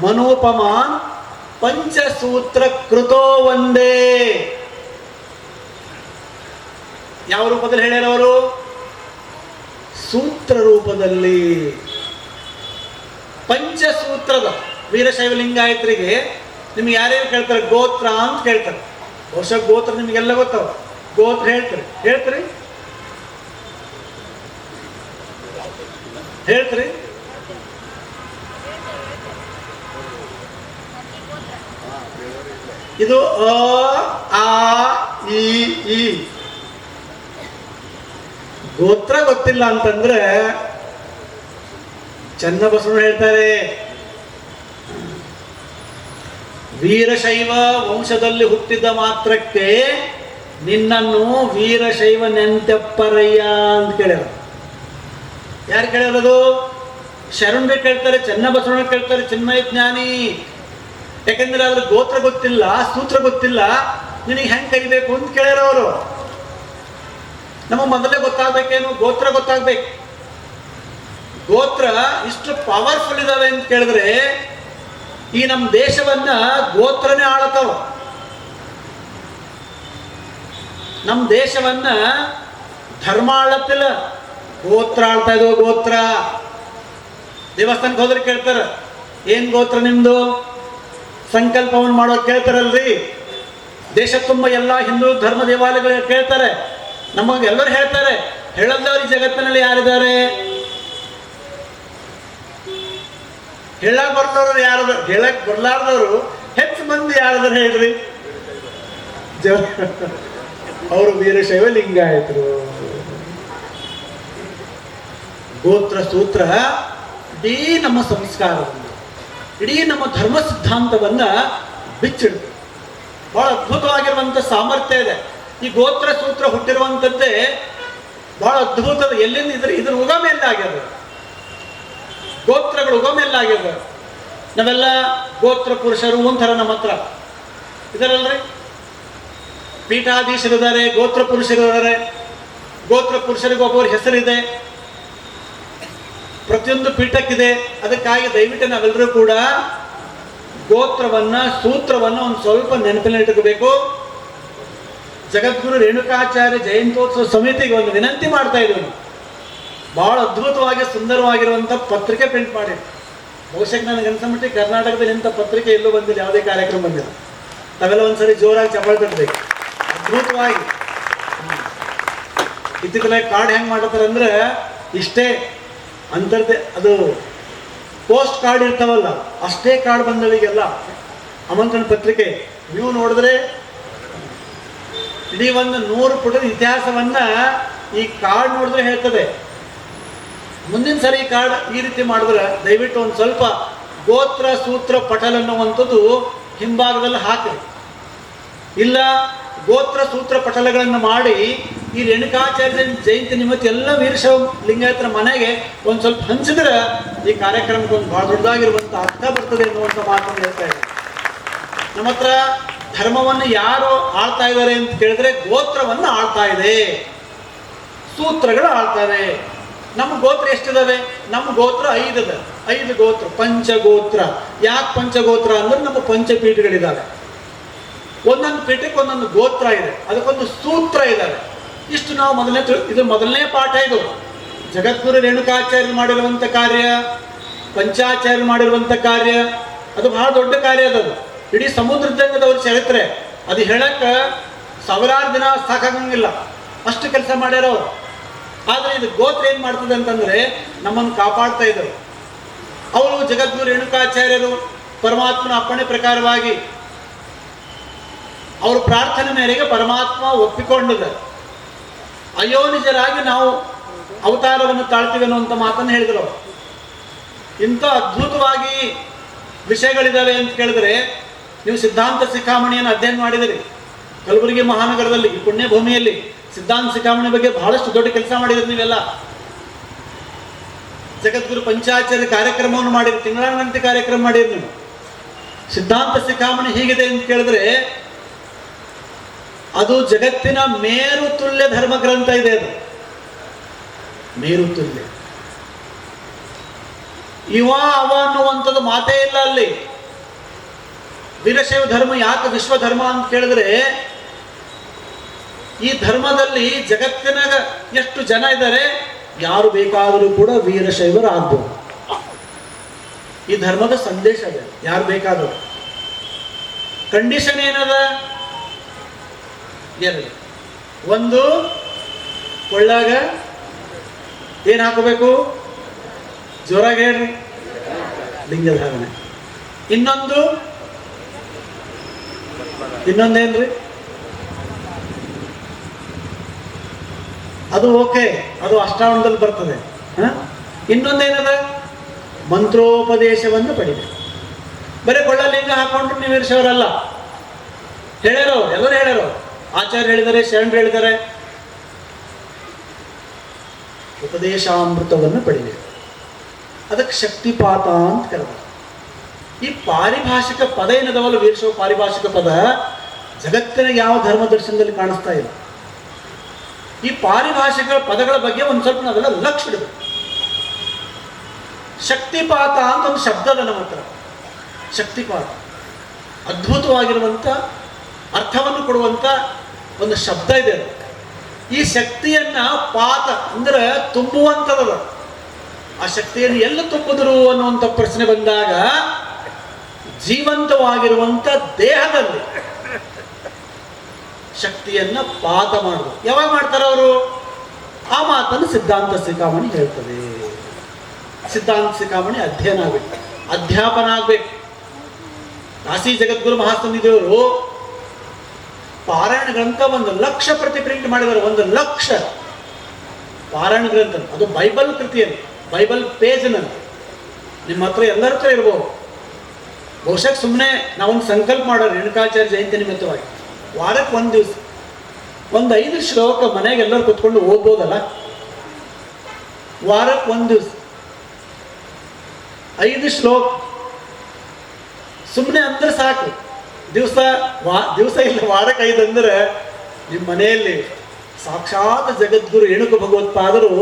ಮನೋಪಮಾನ್ ಪಂಚಸೂತ್ರ ಕೃತೋ ಒಂದೇ. ಯಾವ ರೂಪದಲ್ಲಿ ಹೇಳ್ಯಾರ ಅವರು? ಸೂತ್ರ ರೂಪದಲ್ಲಿ. ಪಂಚಸೂತ್ರದ ವೀರಶೈವ ಲಿಂಗಾಯತರಿಗೆ ನಿಮ್ಗೆ ಯಾರ್ಯಾರು ಕೇಳ್ತಾರೆ? ಗೋತ್ರ ಅಂತ ಕೇಳ್ತಾರೆ. ಬಹುಶಃ ಗೋತ್ರ ನಿಮಗೆಲ್ಲ ಗೊತ್ತವ. ಗೋತ್ರ ಹೇಳ್ತೀರಿ? ಇದು ಅ ಆ ಇ ಈ. ಗೋತ್ರ ಗೊತ್ತಿಲ್ಲ ಅಂತಂದ್ರೆ ಚನ್ನಬಸವ ಹೇಳ್ತಾರೆ, ವೀರಶೈವ ವಂಶದಲ್ಲಿ ಹುಟ್ಟಿದ ಮಾತ್ರಕ್ಕೆ ನಿನ್ನನ್ನು ವೀರಶೈವ ನೆಂತೆಪ್ಪರಯ್ಯ ಅಂತ ಕೇಳ್ಯಾರ. ಯಾರು ಕೇಳ್ಯಾರದು? ಶರಣರು ಕೇಳ್ತಾರೆ, ಚನ್ನಬಸವಣ್ಣ ಕೇಳ್ತಾರೆ, ಚಿನ್ಮಯ ಜ್ಞಾನಿ. ಯಾಕಂದ್ರೆ ಅದ್ರ ಗೋತ್ರ ಗೊತ್ತಿಲ್ಲ, ಸೂತ್ರ ಗೊತ್ತಿಲ್ಲ, ನಿನಗೆ ಹೆಂಗೆ ಕರಿಬೇಕು ಅಂತ ಕೇಳ್ಯಾರ ಅವರು. ನಮಗೆ ಮೊದಲೇ ಗೊತ್ತಾಗ್ಬೇಕೇನು? ಗೋತ್ರ ಗೊತ್ತಾಗ್ಬೇಕು. ಗೋತ್ರ ಇಷ್ಟು ಪವರ್ಫುಲ್ ಇದಾವೆ ಅಂತ ಕೇಳಿದ್ರೆ ಈ ನಮ್ಮ ದೇಶವನ್ನ ಗೋತ್ರನೇ ಆಳತಾವ. ನಮ್ಮ ದೇಶವನ್ನ ಧರ್ಮ ಆಳತ್ತಿಲ್ಲ, ಗೋತ್ರ ಆಳ್ತಾ ಇದ್ವು. ಗೋತ್ರ ದೇವಸ್ಥಾನಕ್ಕೆ ಹೋದ್ರೆ ಕೇಳ್ತಾರ, ಏನ್ ಗೋತ್ರ ನಿಮ್ದು, ಸಂಕಲ್ಪವನ್ನು ಮಾಡೋಕೆ ಕೇಳ್ತಾರಲ್ರಿ. ದೇಶ ತುಂಬ ಎಲ್ಲ ಹಿಂದೂ ಧರ್ಮ ದೇವಾಲಯಗಳು ಕೇಳ್ತಾರೆ, ನಮಗೆ ಎಲ್ಲರೂ ಹೇಳ್ತಾರೆ. ಹೇಳದವ್ರು ಈ ಜಗತ್ತಿನಲ್ಲಿ ಯಾರಿದ್ದಾರೆ? ಹೇಳಕ್ ಬರ್ದವ್ರು ಯಾರು? ಹೇಳಕ್ ಬರ್ಲಾರ್ದವ್ರು ಹೆಚ್ಚು ಮಂದಿ ಯಾರಾದ್ರು ಹೇಳ್ರಿ. ಅವರು ವೀರಶೈವ ಲಿಂಗಾಯತರು. ಗೋತ್ರ ಸೂತ್ರ ಇಡೀ ನಮ್ಮ ಸಂಸ್ಕಾರವನ್ನು, ಇಡೀ ನಮ್ಮ ಧರ್ಮ ಸಿದ್ಧಾಂತವನ್ನ ಬಿಚ್ಚಿಡ್ತು. ಬಹಳ ಅದ್ಭುತವಾಗಿರುವಂತ ಸಾಮರ್ಥ್ಯ ಇದೆ. ಈ ಗೋತ್ರ ಸೂತ್ರ ಹುಟ್ಟಿರುವಂಥದ್ದೇ ಬಹಳ ಅದ್ಭುತದ. ಎಲ್ಲಿಂದ ಇದ್ರ ಉಗಮ ಎಲ್ಲಾಗ್ಯದ? ಗೋತ್ರಗಳು ಉಗಮ ಎಲ್ಲಾಗ್ಯದ? ನಾವೆಲ್ಲ ಗೋತ್ರ ಪುರುಷರು ಒಂಥರ ನಮ್ಮ ಹತ್ರ ಇದರಲ್ರಿ. ಪೀಠಾಧೀಶರಿದ್ದಾರೆ, ಗೋತ್ರ ಪುರುಷರಿದ್ದಾರೆ. ಗೋತ್ರ ಪುರುಷರಿಗೆ ಒಬ್ಬರ ಹೆಸರಿದೆ, ಪ್ರತಿಯೊಂದು ಪೀಠಕ್ಕಿದೆ. ಅದಕ್ಕಾಗಿ ದಯವಿಟ್ಟು ನಾವೆಲ್ಲರೂ ಕೂಡ ಗೋತ್ರವನ್ನ ಸೂತ್ರವನ್ನ ಒಂದು ಸ್ವಲ್ಪ ನೆನಪಿನಲ್ಲಿಟ್ಟಬೇಕು. ಜಗದ್ಗುರು ರೇಣುಕಾಚಾರ್ಯ ಜಯಂತ್ಯೋತ್ಸವ ಸಮಿತಿಗೆ ಒಂದು ವಿನಂತಿ ಮಾಡ್ತಾ ಇದ್ದೀವಿ. ಬಹಳ ಅದ್ಭುತವಾಗಿ ಸುಂದರವಾಗಿರುವಂಥ ಪತ್ರಿಕೆ ಪ್ರಿಂಟ್ ಮಾಡಿ. ಬಹುಶಃ ನನಗೆ ಅನ್ಸಮಟ್ಟಿ ಕರ್ನಾಟಕದಲ್ಲಿ ಇಂಥ ಪತ್ರಿಕೆ ಎಲ್ಲೂ ಬಂದಿಲ್ಲ, ಯಾವುದೇ ಕಾರ್ಯಕ್ರಮ ಬಂದಿಲ್ಲ. ತಾವೆಲ್ಲ ಒಂದ್ಸರಿ ಜೋರಾಗಿ ಚಪ್ಪಾಳೆ ತಟ್ಟಬೇಕು. ಅದ್ಭುತವಾಗಿ ಇತ್ತಿತ್ತಲಾಗಿ ಕಾರ್ಡ್ ಹೆಂಗೆ ಮಾಡ್ತಾರೆ ಅಂದ್ರೆ ಇಷ್ಟೇ ಅಂತರ್ದೆ, ಅದು ಪೋಸ್ಟ್ ಕಾರ್ಡ್ ಇರ್ತಾವಲ್ಲ ಅಷ್ಟೇ ಕಾರ್ಡ್ ಬಂದವರಿಗೆಲ್ಲ ಆಮಂತ್ರಣ ಪತ್ರಿಕೆ. ನೀವು ನೋಡಿದ್ರೆ ಇಡೀ ಒಂದು 100 ಪುಟದ ಇತಿಹಾಸವನ್ನ ಈ ಕಾರ್ಡ್ ನೋಡಿದ್ರೆ ಹೇಳ್ತದೆ. ಮುಂದಿನ ಸರಿ ಈ ಕಾರ್ಡ್ ಈ ರೀತಿ ಮಾಡಿದ್ರೆ ದಯವಿಟ್ಟು ಒಂದು ಸ್ವಲ್ಪ ಗೋತ್ರ ಸೂತ್ರ ಪಟಲ್ ಅನ್ನುವಂಥದ್ದು ಹಿಂಭಾಗದಲ್ಲಿ ಹಾಕಿ. ಇಲ್ಲ ಗೋತ್ರ ಸೂತ್ರ ಪಟಲಗಳನ್ನು ಮಾಡಿ ಈ ರೇಣುಕಾಚಾರ್ಯ ಜಯಂತಿ ನಿಮಿತ್ತ ಎಲ್ಲ ವೀರಶೈವ ಲಿಂಗಾಯತರ ಮನೆಗೆ ಒಂದು ಸ್ವಲ್ಪ ಹಂಚಿದ್ರೆ ಈ ಕಾರ್ಯಕ್ರಮಕ್ಕೆ ಒಂದು ಬಹಳ ದೊಡ್ಡದಾಗಿರುವಂಥ ಅರ್ಥ ಬರ್ತದೆ ಎನ್ನುವಂಥ ಮಾತನ್ನು ಹೇಳ್ತಾ ಇದ್ದಾರೆ. ನಮ್ಮ ಹತ್ರ ಧರ್ಮವನ್ನು ಯಾರು ಆಳ್ತಾ ಇದ್ದಾರೆ ಅಂತ ಕೇಳಿದ್ರೆ ಗೋತ್ರವನ್ನು ಆಳ್ತಾ ಇದೆ, ಸೂತ್ರಗಳು ಆಳ್ತಾರೆ. ನಮ್ಮ ಗೋತ್ರ ಎಷ್ಟಿದಾವೆ? ನಮ್ಮ ಗೋತ್ರ 5 ಇದೆ. 5 ಗೋತ್ರ, ಪಂಚಗೋತ್ರ. ಯಾಕೆ ಪಂಚಗೋತ್ರ ಅಂದ್ರೆ ನಮ್ಮ ಪಂಚಪೀಠಗಳಿದ್ದಾವೆ. ಒಂದೊಂದು ಪೀಠಕ್ಕೆ ಒಂದೊಂದು ಗೋತ್ರ ಇದೆ, ಅದಕ್ಕೊಂದು ಸೂತ್ರ ಇದ್ದಾವೆ. ಇಷ್ಟು ನಾವು ಇದು ಮೊದಲನೇ ಪಾಠ. ಇದು ಜಗದ್ಗುರು ರೇಣುಕಾಚಾರ್ಯರು ಮಾಡಿರುವಂಥ ಕಾರ್ಯ, ಪಂಚಾಚಾರ್ಯರು ಮಾಡಿರುವಂಥ ಕಾರ್ಯ, ಅದು ಬಹಳ ದೊಡ್ಡ ಕಾರ್ಯ. ಅದು ಇಡೀ ಸಮುದ್ರದಂಗದವ್ರ ಚರಿತ್ರೆ. ಅದು ಹೇಳಕ್ಕೆ 1000 ದಿನ ಸಾಕಾಗಂಗಿಲ್ಲ, ಅಷ್ಟು ಕೆಲಸ ಮಾಡ್ಯಾರ ಅವರು. ಆದರೆ ಇದು ಗೋತ್ರ ಏನು ಮಾಡ್ತದೆ ಅಂತಂದ್ರೆ ನಮ್ಮನ್ನು ಕಾಪಾಡ್ತಾ ಇದ್ರು. ಅವರು ಜಗದ್ಗುರು ರೇಣುಕಾಚಾರ್ಯರು ಪರಮಾತ್ಮನ ಅಪ್ಪಣೆ ಪ್ರಕಾರವಾಗಿ ಅವ್ರ ಪ್ರಾರ್ಥನೆ ಮೇರೆಗೆ ಪರಮಾತ್ಮ ಒಪ್ಪಿಕೊಂಡಿದ್ದ. ಅಯೋನಿಜರಾಗಿ ನಾವು ಅವತಾರವನ್ನು ತಾಳ್ತೀವಿ ಅನ್ನುವಂಥ ಮಾತನ್ನು ಹೇಳಿದರು. ಇಂಥ ಅದ್ಭುತವಾಗಿ ವಿಷಯಗಳಿದ್ದಾವೆ ಅಂತ ಕೇಳಿದ್ರೆ, ನೀವು ಸಿದ್ಧಾಂತ ಶಿಖಾಮಣಿಯನ್ನು ಅಧ್ಯಯನ ಮಾಡಿದಿರಿ ಕಲಬುರಗಿ ಮಹಾನಗರದಲ್ಲಿ, ಈ ಪುಣ್ಯ ಭೂಮಿಯಲ್ಲಿ ಸಿದ್ಧಾಂತ ಶಿಖಾಮಣಿ ಬಗ್ಗೆ ಬಹಳಷ್ಟು ದೊಡ್ಡ ಕೆಲಸ ಮಾಡಿದ್ರಿ ನೀವೆಲ್ಲ. ಜಗದ್ಗುರು ಪಂಚಾಚಾರ್ಯ ಕಾರ್ಯಕ್ರಮವನ್ನು ಮಾಡಿರಿ, ತಿಂಗಳಾನಂತೆ ಕಾರ್ಯಕ್ರಮ ಮಾಡಿರಿ ನೀವು. ಸಿದ್ಧಾಂತ ಶಿಖಾಮಣಿ ಹೀಗಿದೆ ಅಂತ ಕೇಳಿದ್ರೆ ಅದು ಜಗತ್ತಿನ ಮೇರು ತುಲ್ಯ ಧರ್ಮ ಗ್ರಂಥ ಇದೆ. ಅದು ಮೇರು ತುಲ್ಯ. ಇವ ಅವ ಅನ್ನುವಂಥದ್ದು ಮಾತೇ ಇಲ್ಲ ಅಲ್ಲಿ. ವೀರಶೈವ ಧರ್ಮ ಯಾಕೆ ವಿಶ್ವ ಧರ್ಮ ಅಂತ ಕೇಳಿದ್ರೆ, ಈ ಧರ್ಮದಲ್ಲಿ ಜಗತ್ತಿನಾಗ ಎಷ್ಟು ಜನ ಇದ್ದಾರೆ, ಯಾರು ಬೇಕಾದರೂ ಕೂಡ ವೀರಶೈವರಾಗಬಹುದು. ಈ ಧರ್ಮದ ಸಂದೇಶ ಇದೆ, ಯಾರು ಬೇಕಾದರೂ. ಕಂಡೀಷನ್ ಏನದ? 2. ಒಂದು, ಕೊಳ್ಳಾಗ ಏನು ಹಾಕೋಬೇಕು? ಜೋರಾಗಿ ಹೇಳ್ರಿ, ಲಿಂಗಧಾರಣೆ. ಇನ್ನೊಂದೇನ್ರಿ? ಅದು ಓಕೆ, ಅದು ಅಷ್ಟಾವರಣದಲ್ಲಿ ಬರ್ತದೆ. ಇನ್ನೊಂದೇನದ? ಮಂತ್ರೋಪದೇಶವನ್ನು ಪಡಿಬೇಕು. ಬರೀ ಕೊಳ್ಳ ಲಿಂಗ ಹಾಕೊಂಡ್ರು ನೀವು ವೀರಶೈವರಲ್ಲ. ಹೇಳ್ಯಾರ ಅವ್ರು, ಎಲ್ಲರೂ ಹೇಳ್ಯಾರ. ಆಚಾರ್ಯ ಹೇಳಿದ್ದಾರೆ, ಶರಣರು ಹೇಳಿದ್ದಾರೆ. ಉಪದೇಶಾಮೃತವನ್ನು ಪಡಿಬೇಕು. ಅದಕ್ಕೆ ಶಕ್ತಿಪಾತ ಅಂತ ಕರೆದ. ಈ ಪಾರಿಭಾಷಿಕ ಪದ ಏನದವಲ್ಲ, ವೀರಶೈವ ಪಾರಿಭಾಷಿಕ ಪದ ಜಗತ್ತಿನ ಯಾವ ಧರ್ಮ ದರ್ಶನದಲ್ಲಿ ಕಾಣಿಸ್ತಾ ಇಲ್ಲ. ಈ ಪಾರಿಭಾಷಿಕ ಪದಗಳ ಬಗ್ಗೆ ಒಂದು ಸ್ವಲ್ಪ ನಾವೆಲ್ಲ ಲಕ್ಷ್ಯ ಇಡಬೇಕು. ಶಕ್ತಿಪಾತ ಅಂತ ಒಂದು ಶಬ್ದದ ನಮ್ಮ ಹತ್ರ. ಶಕ್ತಿಪಾತ ಅದ್ಭುತವಾಗಿರುವಂಥ ಅರ್ಥವನ್ನು ಕೊಡುವಂಥ ಒಂದು ಶಬ್ದ ಇದೆ. ಈ ಶಕ್ತಿಯನ್ನ ಪಾತ ಅಂದ್ರೆ ತುಂಬುವಂಥದ್ದು. ಆ ಶಕ್ತಿಯನ್ನು ಎಲ್ಲ ತುಂಬಿದ್ರು ಅನ್ನುವಂಥ ಪ್ರಶ್ನೆ ಬಂದಾಗ ಜೀವಂತವಾಗಿರುವಂಥ ದೇಹದಲ್ಲಿ ಶಕ್ತಿಯನ್ನ ಪಾತ ಮಾಡುದು. ಯಾವಾಗ ಮಾಡ್ತಾರೆ ಅವರು? ಆ ಮಾತನ್ನು ಸಿದ್ಧಾಂತ ಶಿಖಾಮಣಿ ಹೇಳ್ತದೆ. ಸಿದ್ಧಾಂತ ಶಿಖಾಮಣಿ ಅಧ್ಯಯನ ಆಗ್ಬೇಕು, ಅಧ್ಯಾಪನ ಆಗ್ಬೇಕು. ಕಾಶಿ ಜಗದ್ಗುರು ಮಹಾಸನ್ನಿಧಿಯವರು ಪಾರಾಯಣ ಗ್ರಂಥ 1,00,000 ಪ್ರತಿ ಪ್ರಿಂಟ್ ಮಾಡಿದ್ದಾರೆ. 1,00,000 ಪಾರಾಯಣ ಗ್ರಂಥ. ಅದು ಬೈಬಲ್ ಕೃತಿಯನ್ನು, ಬೈಬಲ್ ಪೇಜ್ನಲ್ಲಿ ನಿಮ್ಮ ಹತ್ರ ಎಲ್ಲರ ಹತ್ರ ಇರ್ಬೋದು. ಬಹುಶಃ ಸುಮ್ಮನೆ ನಾವೊಂದು ಸಂಕಲ್ಪ ಮಾಡೋರು ರೇಣುಕಾಚಾರ್ಯ ಜಯಂತಿ ನಿಮಿತ್ತವಾಗಿ ವಾರಕ್ಕೆ ಒಂದು ದಿವಸ ಒಂದು 5 ಶ್ಲೋಕ ಮನೆಗೆ ಎಲ್ಲರೂ ಕುತ್ಕೊಂಡು ಓದ್ಬೋದಲ್ಲ. ವಾರಕ್ಕೆ ಒಂದು ದಿವಸ 5 ಶ್ಲೋಕ ಸುಮ್ಮನೆ ಅಂದ್ರೆ ಸಾಕು. ದಿವಸ ಇಲ್ಲ, ವಾರಕ್ಕೆ 5 ಅಂದ್ರೆ ನಿಮ್ಮ ಮನೆಯಲ್ಲಿ ಸಾಕ್ಷಾತ್ ಜಗದ್ಗುರು ರೇಣುಕ ಭಗವತ್ಪಾದರು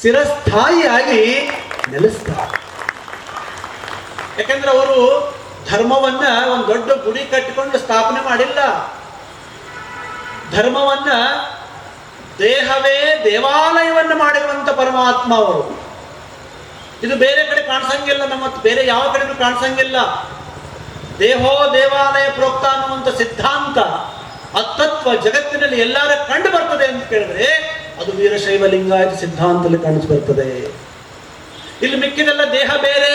ಚಿರಸ್ಥಾಯಿಯಾಗಿ ನೆಲೆಸ್ತಾರೆ. ಯಾಕಂದ್ರೆ ಅವರು ಧರ್ಮವನ್ನ ಒಂದು ದೊಡ್ಡ ಗುಡಿ ಕಟ್ಟಿಕೊಂಡು ಸ್ಥಾಪನೆ ಮಾಡಿಲ್ಲ. ಧರ್ಮವನ್ನ ದೇಹವೇ ದೇವಾಲಯವನ್ನು ಮಾಡಿರುವಂತ ಪರಮಾತ್ಮ ಅವರು. ಇದು ಬೇರೆ ಕಡೆ ಕಾಣಿಸಂಗಿಲ್ಲ, ನಮ್ಮ ಬೇರೆ ಯಾವ ಕಡೆನೂ ಕಾಣಿಸಂಗಿಲ್ಲ. ದೇಹೋ ದೇವಾಲಯ ಪ್ರೋಕ್ತ ಅನ್ನುವಂಥ ಸಿದ್ಧಾಂತ ಅತತ್ವ ಜಗತ್ತಿನಲ್ಲಿ ಎಲ್ಲಾರ ಕಂಡು ಬರ್ತದೆ ಅಂತ ಕೇಳಿದ್ರೆ ಅದು ವೀರಶೈವ ಲಿಂಗಾಯತ ಸಿದ್ಧಾಂತದಲ್ಲಿ ಕಾಣಿಸ್ ಬರ್ತದೆ. ಇಲ್ಲಿ ಮಿಕ್ಕಿದೆಲ್ಲ ದೇಹ ಬೇರೆ,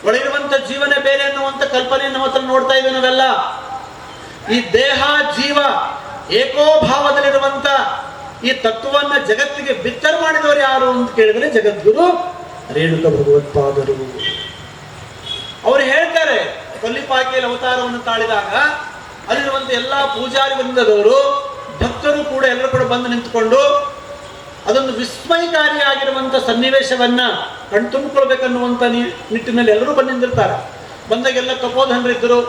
ಒಳಗಿರುವಂತ ಜೀವನ ಬೇರೆ ಅನ್ನುವಂಥ ಕಲ್ಪನೆ ನಮ್ಮ ಹತ್ರ ನೋಡ್ತಾ ಇದ್ದೇವೆ ನಾವೆಲ್ಲ. ಈ ದೇಹ ಜೀವ ಏಕೋಭಾವದಲ್ಲಿರುವಂತ ಈ ತತ್ವವನ್ನ ಜಗತ್ತಿಗೆ ಬಿತ್ತರ ಮಾಡಿದವರು ಯಾರು ಅಂತ ಕೇಳಿದ್ರೆ ಜಗದ್ಗುರು ರೇಣುಕ ಭಗವತ್ಪಾದರು. ಅವರು ಹೇಳ್ತಾರೆ, ಕೊಲ್ಲಿಪಾಕಿಯಲ್ಲಿ ಅವತಾರವನ್ನು ತಾಳಿದಾಗ ಅಲ್ಲಿರುವಂತ ಎಲ್ಲ ಪೂಜಾರಿ ವೃಂದದವರು ಭಕ್ತರು ಕೂಡ ಎಲ್ಲರೂ ಕೂಡ ಬಂದು ನಿಂತುಕೊಂಡು ಅದೊಂದು ವಿಸ್ಮಯಕಾರಿಯಾಗಿರುವಂಥ ಸನ್ನಿವೇಶವನ್ನ ಕಣ್ತುಂಬಿಕೊಳ್ಬೇಕನ್ನುವಂಥ ನಿಟ್ಟಿನಲ್ಲಿ ಎಲ್ಲರೂ ಬಂದು ನಿಂತಿರ್ತಾರೆ. ಬಂದಾಗೆಲ್ಲ ತಪೋಧನರಿದ್ದರು,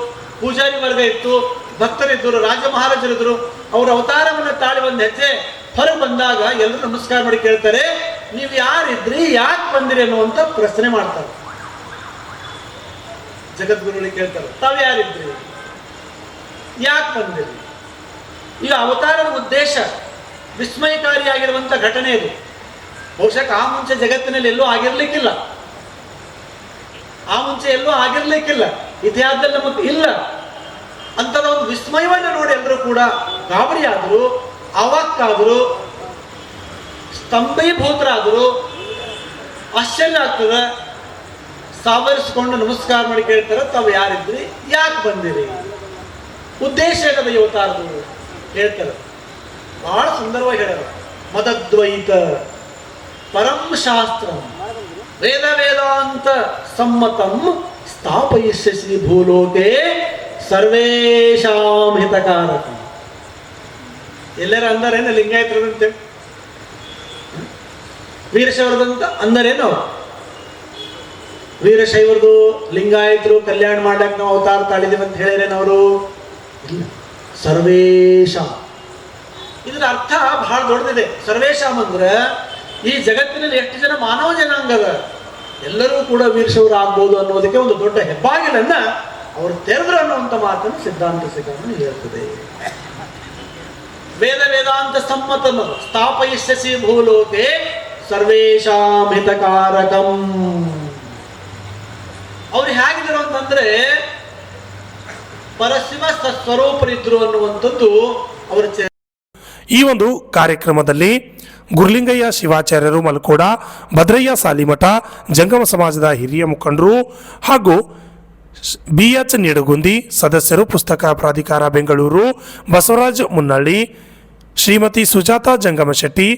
ಪೂಜಾರಿ ವರ್ಗ ಇತ್ತು, ಭಕ್ತರಿದ್ದರು, ರಾಜ ಮಹಾರಾಜರಿದ್ದರು. ಅವರ ಅವತಾರವನ್ನು ತಾಳಿ ಒಂದು ಹೆಜ್ಜೆ ಹೊರಗೆ ಬಂದಾಗ ಎಲ್ಲರೂ ನಮಸ್ಕಾರ ಮಾಡಿ ಕೇಳ್ತಾರೆ, ನೀವು ಯಾರಿದ್ರಿ, ಯಾಕೆ ಬಂದಿರಿ ಅನ್ನುವಂಥ ಪ್ರಶ್ನೆ ಮಾಡ್ತಾರೆ. ಜಗದ್ಗುರುಗಳಿಗೆ ಕೇಳ್ತಾರೆ, ತಾವು ಯಾರಿದ್ರಿ, ಯಾಕೆ ಬಂದಿರಿ? ಈಗ ಅವತಾರದ ಉದ್ದೇಶ ವಿಸ್ಮಯಕಾರಿಯಾಗಿರುವಂಥ ಘಟನೆ ಇದು. ಬಹುಶಃ ಆ ಮುಂಚೆ ಜಗತ್ತಿನಲ್ಲಿ ಎಲ್ಲೂ ಆಗಿರ್ಲಿಕ್ಕಿಲ್ಲ, ಆ ಮುಂಚೆ ಎಲ್ಲೂ ಆಗಿರ್ಲಿಕ್ಕಿಲ್ಲ, ಇತಿಹಾಸದಲ್ಲಿ ನಮಗೆ ಇಲ್ಲ. ಅಂಥದ ಒಂದು ವಿಸ್ಮಯವನ್ನು ನೋಡಿ ಎಲ್ಲರೂ ಕೂಡ ಗಾಬರಿ ಆದರು, ಅವಾಕ್ಕಾದರು, ಸ್ತಂಭೀಭೂತರಾದರು. ಆಶ್ಚರ್ಯ ಆಗ್ತದೆ. ಸಾವರಿಸಿಕೊಂಡು ನಮಸ್ಕಾರ ಮಾಡಿ ಕೇಳ್ತಾರೆ, ತಾವು ಯಾರಿದ್ರಿ, ಯಾಕೆ ಬಂದಿರಿ, ಉದ್ದೇಶ ಏನದ ಅವತಾರದು ಹೇಳ್ತಾರೆ. ಬಹಳ ಸುಂದರವಾಗಿ ಹೇಳ್ಯಾರ. ಮದದ್ವೈತ ಪರಂ ಶಾಸ್ತ್ರಂ ವೇದ ವೇದಾಂತ ಸಮ್ಮತಂ ಸ್ಥಾಪಯಿಷ್ಯಸಿ ಭೂಲೋಕೆ ಸರ್ವೇಷಾಂ ಹಿತಕಾರಕಂ. ಎಲ್ಲರ ಅಂದರೇನು ಲಿಂಗಾಯತರದಂತೆ, ವೀರಶೈವರದಂತ ಅಂದರೇನು? ವೀರಶೈವರದು ಲಿಂಗಾಯತರು ಕಲ್ಯಾಣ ಮಾಡ್ಲಿಕ್ಕೆ ನಾವು ಅವತಾರ ತಾಳಿದೇವೆ ಅಂತ ಹೇಳಿರೇನವರು? ಇಲ್ಲ. ಸರ್ವೇಷಾಂ, ಇದರ ಅರ್ಥ ಬಹಳ ದೊಡ್ಡದಿದೆ. ಸರ್ವೇಷಾಂ ಅಂದ್ರೆ ಈ ಜಗತ್ತಿನಲ್ಲಿ ಎಷ್ಟು ಜನ ಮಾನವ ಜನಾಂಗದ ಎಲ್ಲರೂ ಕೂಡ ವೀರಶೈವರು ಆಗ್ಬೋದು ಅನ್ನೋದಕ್ಕೆ ಒಂದು ದೊಡ್ಡ ಹೆಬ್ಬಾಗಿಲನ್ನ ಅವರು ತೆರೆದ್ರು ಅನ್ನುವಂಥ ಮಾತನ್ನು ಸಿದ್ಧಾಂತ ಶಿಖಾಮಣಿ ಹೇಳ್ತದೆ. ವೇದ ವೇದಾಂತ ಸಮ್ಮತಂ ಸ್ಥಾಪಯಿಷ್ಯಸಿ ಭೂಲೋಕೆ ಸರ್ವೇಷಾಂ ಹಿತಕಾರಕಂ. ಅವ್ರು ಹೇಗಿದ್ರು ಅಂತಂದ್ರೆ ಪರಶಿವ ಸ್ವರೂಪರಿದ್ರು ಅನ್ನುವಂಥದ್ದು ಅವರ ಈ ಒಂದು ಕಾರ್ಯಕ್ರಮದಲ್ಲಿ ಗುರುಲಿಂಗಯ್ಯ ಶಿವಾಚಾರ್ಯರು ಮಲ್ಕೋಡ, ಭದ್ರಯ್ಯ ಸಾಲಿಮಠ, ಜಂಗಮ ಸಮಾಜದ ಹಿರಿಯ ಮುಖಂಡರು ಹಾಗೂ BH ನಿಡಗುಂದಿ ಸದಸ್ಯರು, ಪುಸ್ತಕ ಪ್ರಾಧಿಕಾರ ಬೆಂಗಳೂರು ಬಸವರಾಜ್ ಮುನ್ನಳ್ಳಿ, ಶ್ರೀಮತಿ ಸುಜಾತಾ ಜಂಗಮಶೆಟ್ಟಿ,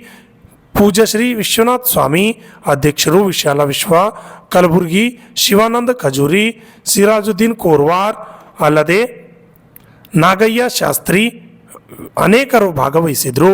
ಪೂಜ್ಯ ಶ್ರೀ ವಿಶ್ವನಾಥ್ ಸ್ವಾಮಿ ಅಧ್ಯಕ್ಷರು, ವಿಶಾಲ ವಿಶ್ವ ಕಲಬುರ್ಗಿ, ಶಿವಾನಂದ ಖಜೂರಿ, ಸಿರಾಜುದ್ದೀನ್ ಕೋರ್ವಾರ್ ಅಲ್ಲದೆ ನಾಗಯ್ಯ ಶಾಸ್ತ್ರಿ ಅನೇಕರು ಭಾಗವಹಿಸಿದರು.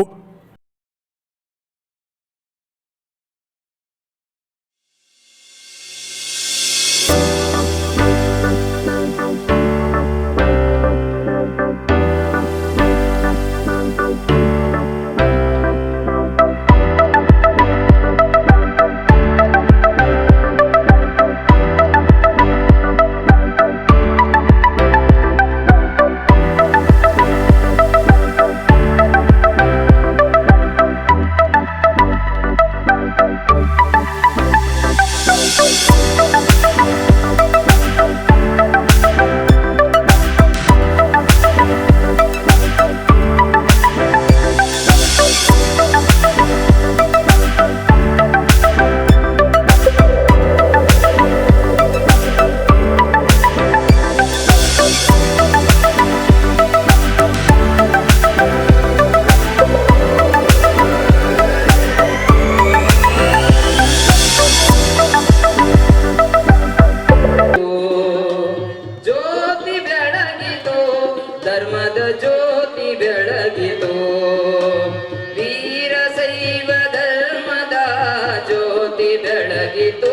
ಬೆಳಗಿತು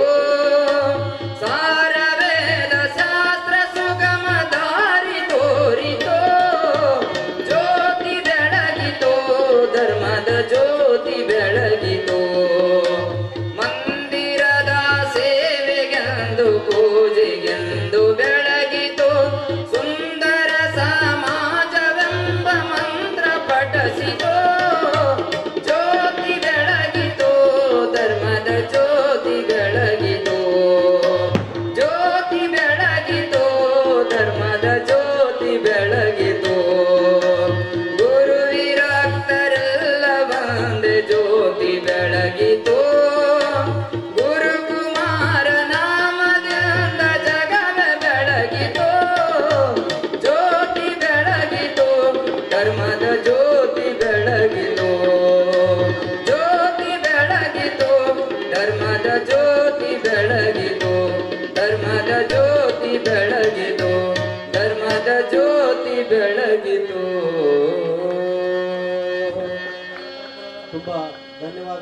ಸಾರವೇದ ಶಾಸ್ತ್ರ ಸುಗಮ ದಾರಿ ತೋರಿತು ಜ್ಯೋತಿ ಬೆಳಗಿತು ಧರ್ಮದ ಜ್ಯೋತಿ ಬೆಳಗಿತು ಮಂದಿರದ ಸೇವೆಗೆಂದು ಪೂಜೆಗೆಂದು ಬೆಳಗಿತು ಸುಂದರ ಸಮಾಜವೆಂಬ ಮಂತ್ರ ಪಠಿಸಿತು ಜ್ಯೋತಿ ಬೆಳಗಿತು ಧರ್ಮದ ಜ್ಯೋತಿ ಬೆಳಗಿತು ಜ್ಯೋತಿ ಬೆಳಗಿತು ಧರ್ಮದ ಜ್ಯೋತಿ ಬೆಳಗಿತು ಗುರು ವಿರಕ್ತರೆಲ್ಲ ಬಂದೆ ಜ್ಯೋತಿ ಬೆಳಗಿತು ಗುರುಕುಮಾರ ನಾಮದಿಂದ ಜಗವೇ ಬೆಳಗಿತು ಜ್ಯೋತಿ ಬೆಳಗಿತು ಧರ್ಮದ ಜ್ಯೋತಿ ಬೆಳಗಿತು ಜ್ಯೋತಿ ಬೆಳಗಿತು ಧರ್ಮದ ಜ್ಯೋತಿ ಬೆಳಗಿತು ಧರ್ಮದ ಜ್ಯೋತಿ ಬೆಳಗಿತು ಧರ್ಮದ ಜ್ಯೋತಿ ಬೆಳಗಿತು ತುಂಬಾ ಧನ್ಯವಾದ.